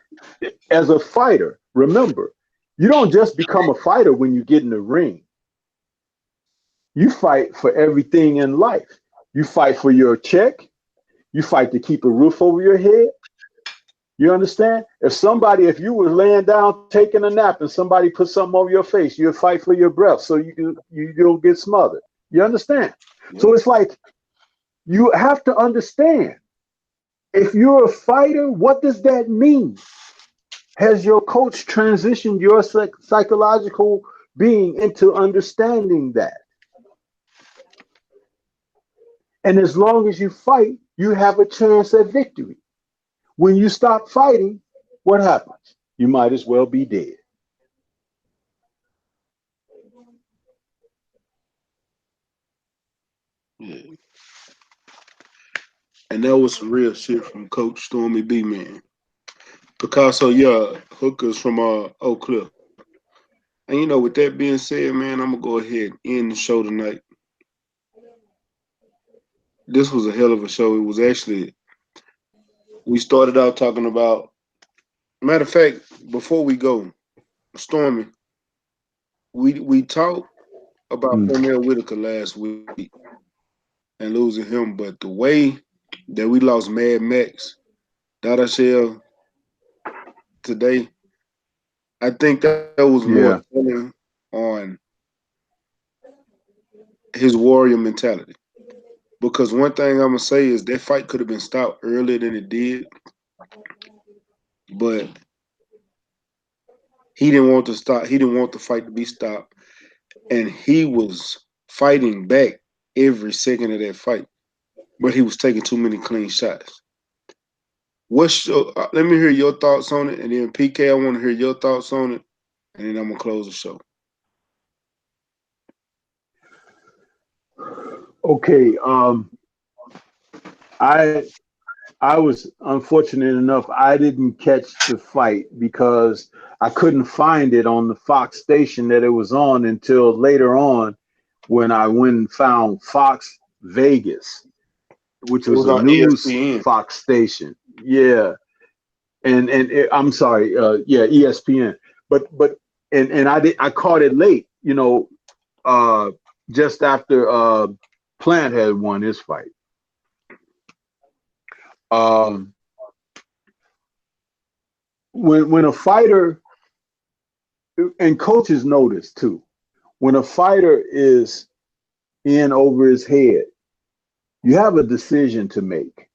as a fighter, remember, you don't just become a fighter when you get in the ring. You fight for everything in life. You fight for your check. You fight to keep a roof over your head. You understand? If you were laying down taking a nap and somebody put something over your face, you'll fight for your breath so you don't get smothered. You understand? Yeah. So it's like you have to understand, if you're a fighter, what does that mean? Has your coach transitioned your psychological being into understanding that? And as long as you fight, you have a chance at victory. When you stop fighting, what happens? You might as well be dead. Yeah. And that was some real shit from Coach Stormy B, man. Picasso, yeah, hookers from Oak Cliff. And with that being said, man, I'm gonna go ahead and end the show tonight. This was a hell of a show. It was actually, we started out talking about, matter of fact, before we go, Stormy, we talked about Pernell Whitaker last week and losing him, but the way that we lost Mad Max, Dada Shell today, I think that was more telling on his warrior mentality. Because one thing I'm gonna say is that fight could have been stopped earlier than it did, but he didn't want to stop. He didn't want the fight to be stopped, and he was fighting back every second of that fight, but he was taking too many clean shots. Let me hear your thoughts on it, and then PK, I want to hear your thoughts on it, and then I'm gonna close the show. Okay. I was unfortunate enough, I didn't catch the fight because I couldn't find it on the Fox station that it was on until later on, when I went and found Fox Vegas, which was a news ESPN. Fox station. Yeah. I'm sorry, ESPN. But I caught it late, just after Plant had won his fight. Um, when a fighter, and coaches know this too, when a fighter is in over his head, you have a decision to make.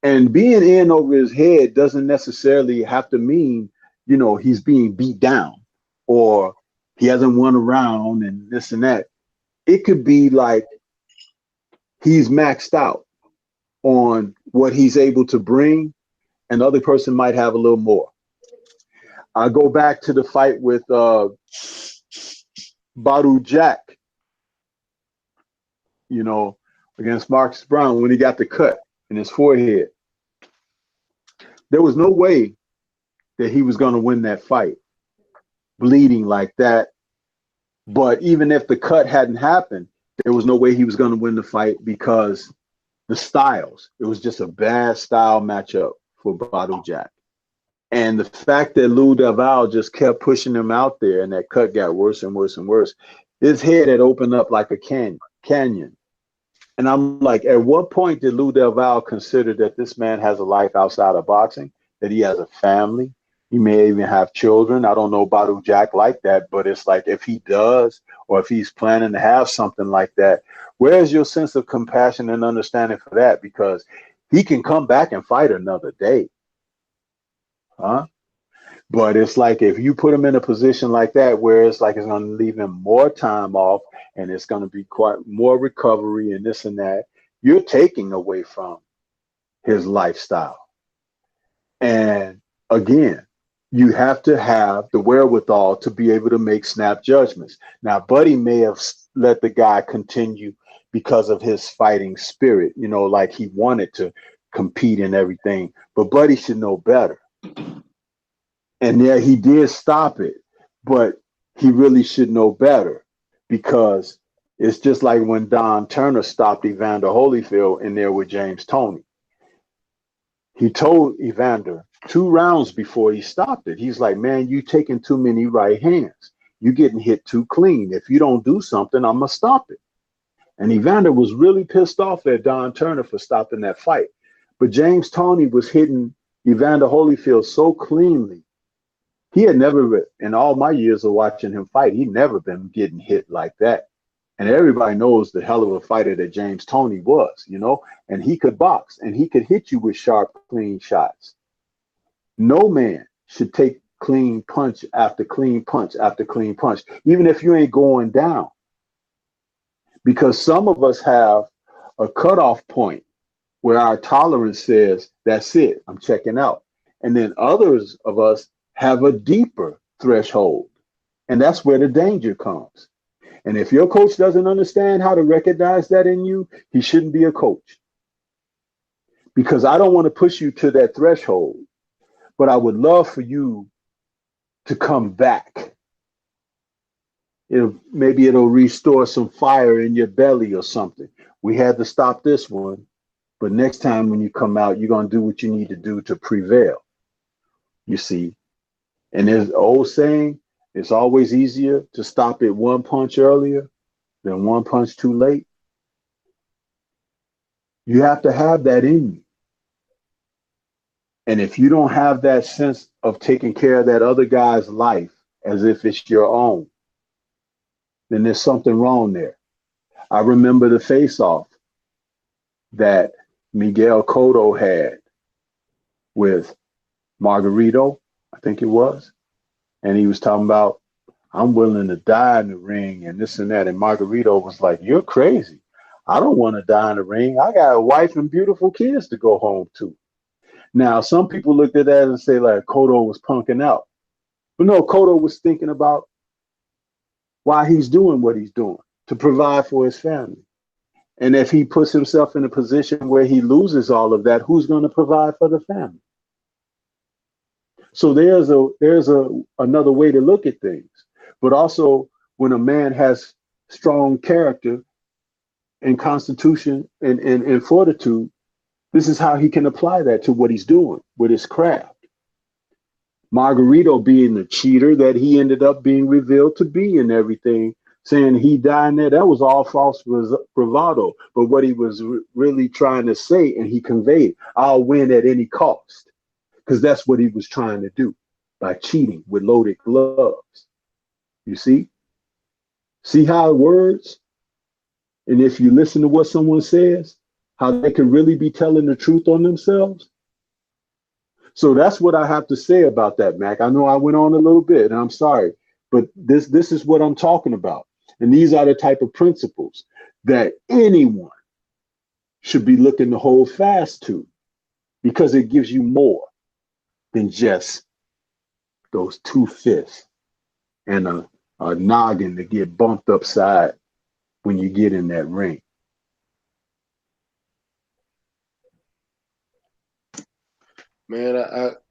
And being in over his head doesn't necessarily have to mean, he's being beat down or he hasn't won a round and this and that. It could be like he's maxed out on what he's able to bring, and the other person might have a little more. I go back to the fight with Badu Jack, against Marcus Brown when he got the cut in his forehead. There was no way that he was going to win that fight, bleeding like that. But even if the cut hadn't happened, there was no way he was going to win the fight because the styles, it was just a bad style matchup for Badu Jack. And the fact that Lou Del just kept pushing him out there and that cut got worse and worse and worse, his head had opened up like a canyon. And I'm like, at what point did Lou Del consider that this man has a life outside of boxing, that he has a family? He may even have children. I don't know Badu Jack like that, but it's like if he does, or if he's planning to have something like that, where's your sense of compassion and understanding for that? Because he can come back and fight another day. Huh? But it's like if you put him in a position like that where it's like it's going to leave him more time off and it's going to be quite more recovery and this and that, you're taking away from his lifestyle. And again, you have to have the wherewithal to be able to make snap judgments. Now, Buddy may have let the guy continue because of his fighting spirit, like he wanted to compete and everything, but Buddy should know better. And yeah, he did stop it, but he really should know better, because it's just like when Don Turner stopped Evander Holyfield in there with James Toney. He told Evander 2 rounds before he stopped it. He's like, man, you taking too many right hands. You getting hit too clean. If you don't do something, I'm going to stop it. And Evander was really pissed off at Don Turner for stopping that fight. But James Toney was hitting Evander Holyfield so cleanly. He had never, in all my years of watching him fight, he'd never been getting hit like that. And everybody knows the hell of a fighter that James Toney was, and he could box and he could hit you with sharp, clean shots. No man should take clean punch after clean punch after clean punch, even if you ain't going down. Because some of us have a cutoff point where our tolerance says, that's it, I'm checking out. And then others of us have a deeper threshold. And that's where the danger comes. And if your coach doesn't understand how to recognize that in you, he shouldn't be a coach. Because I don't want to push you to that threshold, but I would love for you to come back. Maybe it'll restore some fire in your belly or something. We had to stop this one, but next time when you come out, you're going to do what you need to do to prevail. You see? And there's an old saying, it's always easier to stop it 1 punch earlier than 1 punch too late. You have to have that in you. And if you don't have that sense of taking care of that other guy's life as if it's your own, then there's something wrong there. I remember the face-off that Miguel Cotto had with Margarito, I think it was. And he was talking about, I'm willing to die in the ring and this and that. And Margarito was like, you're crazy. I don't want to die in the ring. I got a wife and beautiful kids to go home to. Now, some people looked at that and say like Cotto was punking out. But no, Cotto was thinking about why he's doing what he's doing, to provide for his family. And if he puts himself in a position where he loses all of that, who's going to provide for the family? So there's another way to look at things. But also, when a man has strong character and constitution and fortitude, this is how he can apply that to what he's doing with his craft. Margarito being the cheater that he ended up being revealed to be and everything saying he died there, that was all false bravado. But what he was really trying to say, and he conveyed, I'll win at any cost, because that's what he was trying to do by cheating with loaded gloves. You see how it words, and if you listen to what someone says, how they can really be telling the truth on themselves. So that's what I have to say about that, Mac. I know I went on a little bit, and I'm sorry, but this is what I'm talking about. And these are the type of principles that anyone should be looking to hold fast to, because it gives you more than just those 2 fists and a noggin to get bumped upside when you get in that ring. Man,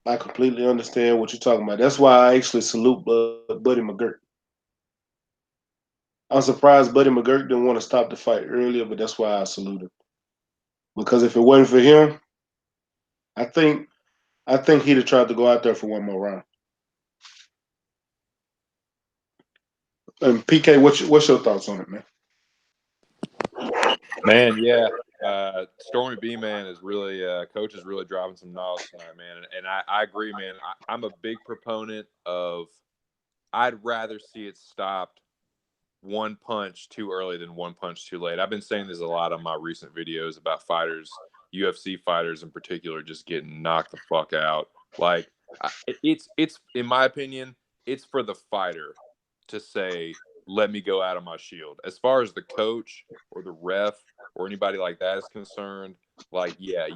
I completely understand what you're talking about. That's why I actually salute Buddy McGirt. I'm surprised Buddy McGirt didn't want to stop the fight earlier, but that's why I salute him. Because if it wasn't for him, I think he'd have tried to go out there for one more round. And PK, what's your thoughts on it, man? Man, yeah. Stormy B, man, is really coach is really dropping some knowledge tonight, man. And I agree, man. I'm a big proponent of I'd rather see it stopped one punch too early than one punch too late. I've been saying this a lot on my recent videos about fighters, UFC fighters in particular, just getting knocked the fuck out. Like it's in my opinion, it's for the fighter to say, let me go out of my shield. As far as the coach or the ref or anybody like that is concerned, like, yeah,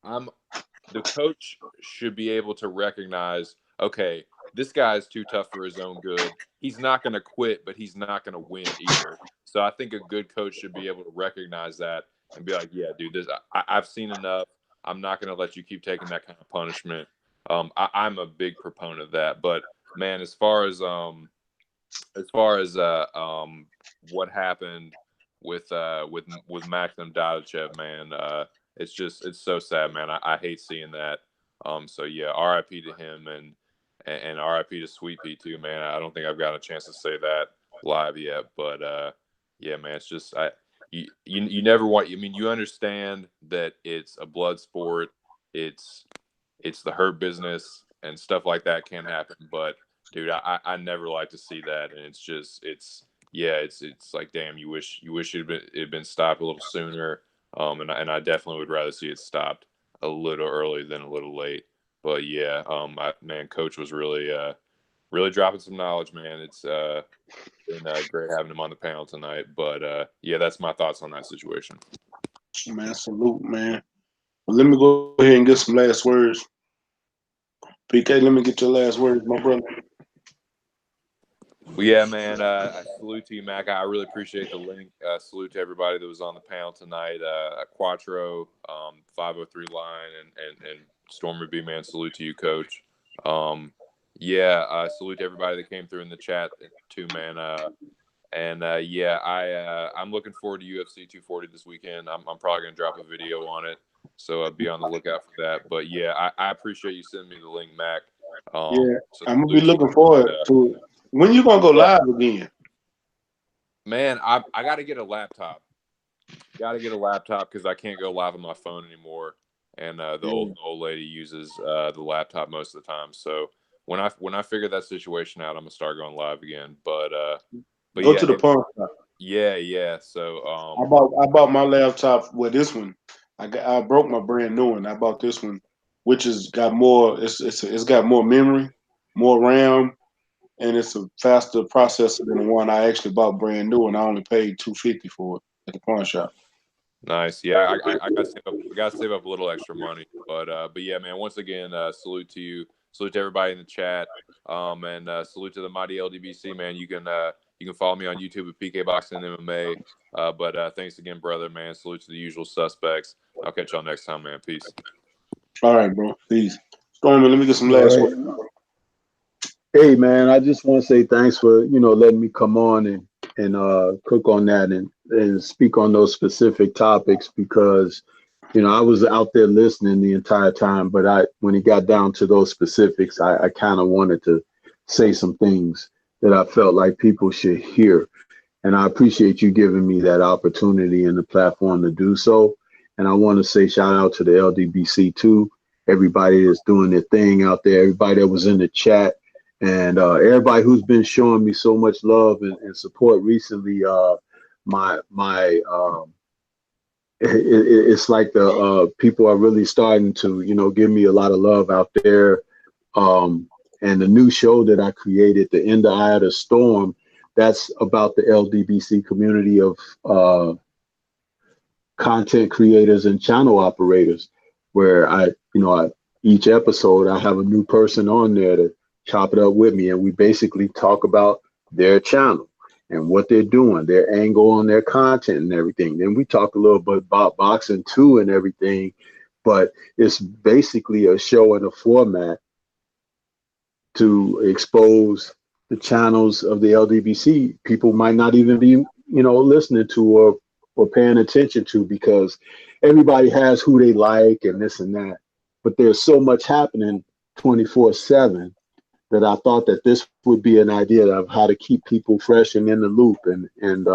I'm the coach should be able to recognize, okay, this guy's too tough for his own good. He's not going to quit, but he's not going to win either. So I think a good coach should be able to recognize that and be like, yeah, dude, I've seen enough. I'm not going to let you keep taking that kind of punishment. I'm a big proponent of that. But man, as far as what happened with Maxim Dadachev, man, it's so sad, man. I hate seeing that. So yeah, R.I.P. to him and R.I.P. to Sweet Pea too, man. I don't think I've got a chance to say that live yet, but yeah, man, it's just you never want. I mean, you understand that it's a blood sport. It's the hurt business and stuff like that can happen, but dude, I never like to see that, and it's like, damn, you wish it'd been stopped a little sooner, and I definitely would rather see it stopped a little early than a little late. But yeah, man, coach was really dropping some knowledge, man. It's been great having him on the panel tonight. But yeah, that's my thoughts on that situation. Man, salute, man. Well, let me go ahead and get some last words. PK, let me get your last words, my brother. Well, yeah, man. I salute to you, Mac. I really appreciate the link. Salute to everybody that was on the panel tonight. Quattro, 503 Line, and Stormer B, man. Salute to you, Coach. Yeah, salute to everybody that came through in the chat too, man. Yeah, I'm looking forward to UFC 240 this weekend. I'm probably gonna drop a video on it, so be on the lookout for that. But yeah, I appreciate you sending me the link, Mac. Yeah, So I'm gonna be looking forward to it. When you gonna go live again? Man, I got to get a laptop. Got to get a laptop because I can't go live on my phone anymore. And the old lady uses the laptop most of the time. So when I figure that situation out, I'm gonna start going live again. But Go yeah, to the pawn shop. yeah. So I bought my laptop. Well, this one, I broke my brand new one. I bought this one, which has got more. It's got more memory, more RAM, and it's a faster processor than the one I actually bought brand new, and I only paid $250 for it at the pawn shop. nice. Yeah, I got to save up a little extra money. But yeah, man. Once again, salute to you. Salute to everybody in the chat. And salute to the mighty LDBC, man. You can follow me on YouTube at PK Boxing MMA. But thanks again, brother, man. Salute to the usual suspects. I'll catch y'all next time, man. Peace. All right, bro. Peace. Stormy, let me get some All last right. words. Hey man, I just want to say thanks for letting me come on and cook on that and speak on those specific topics, because I was out there listening the entire time, but when it got down to those specifics, I kind of wanted to say some things that I felt like people should hear. And I appreciate you giving me that opportunity and the platform to do so. And I want to say shout out to the LDBC too, everybody that's doing their thing out there, everybody that was in the chat, and everybody who's been showing me so much love and support recently. My it's like the people are really starting to, give me a lot of love out there. Um, and the new show that I created, The In the Eye of the Storm, that's about the LDBC community of content creators and channel operators, where each episode I have a new person on there to chop it up with me, and we basically talk about their channel and what they're doing, their angle on their content and everything. Then we talk a little bit about boxing too and everything, but it's basically a show and a format to expose the channels of the LDBC people might not even be, listening to or paying attention to, because everybody has who they like and this and that. But there's so much happening 24/7 that I thought that this would be an idea of how to keep people fresh and in the loop. And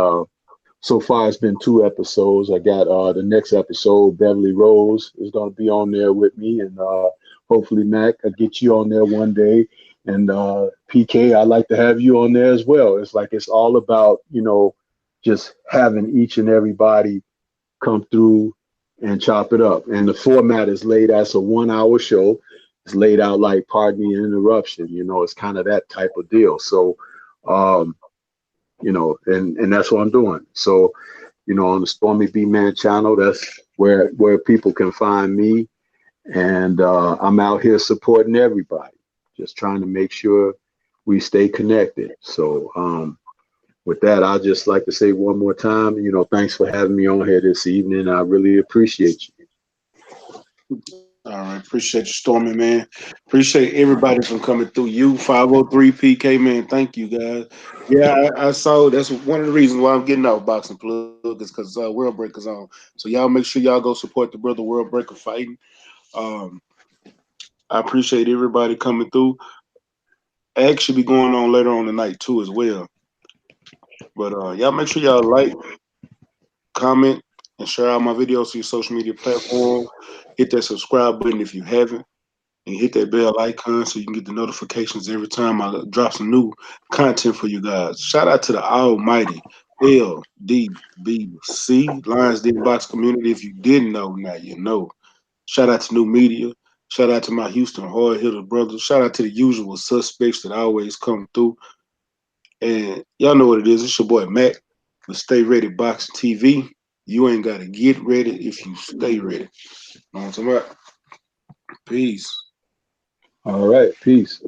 so far, it's been 2 episodes. I got the next episode, Beverly Rose is going to be on there with me, and hopefully, Mac, I'll get you on there one day. And PK, I'd like to have you on there as well. It's like it's all about, just having each and everybody come through and chop it up. And the format is laid as a 1 hour show. It's laid out like pardon the interruption. It's kind of that type of deal. So, um, and that's what I'm doing. So, on the Stormy B Man channel, that's where people can find me. And I'm out here supporting everybody, just trying to make sure we stay connected. So with that, I'd just like to say one more time, thanks for having me on here this evening. I really appreciate you. All right, appreciate you, Stormy, man. Appreciate everybody from coming through. You 503 PK, man. Thank you, guys. Yeah, I saw that's one of the reasons why I'm getting off Boxing Plug is because World Breaker's on. So y'all make sure y'all go support the brother World Breaker fighting. Um, I appreciate everybody coming through. Act should be going on later on tonight too as well. But y'all make sure y'all like, comment, and share out my videos to your social media platform. Hit that subscribe button if you haven't, and hit that bell icon so you can get the notifications every time I drop some new content for you guys. Shout out to the almighty LDBC, Lions Den Box community. If you didn't know, now you know. Shout out to New Media. Shout out to my Houston Hard Hitter brothers. Shout out to the usual suspects that always come through. And y'all know what it is. It's your boy Mac with Stay Ready Boxing TV. You ain't got to get ready if you stay ready. Know what I'm talking about? Peace. All right. Peace.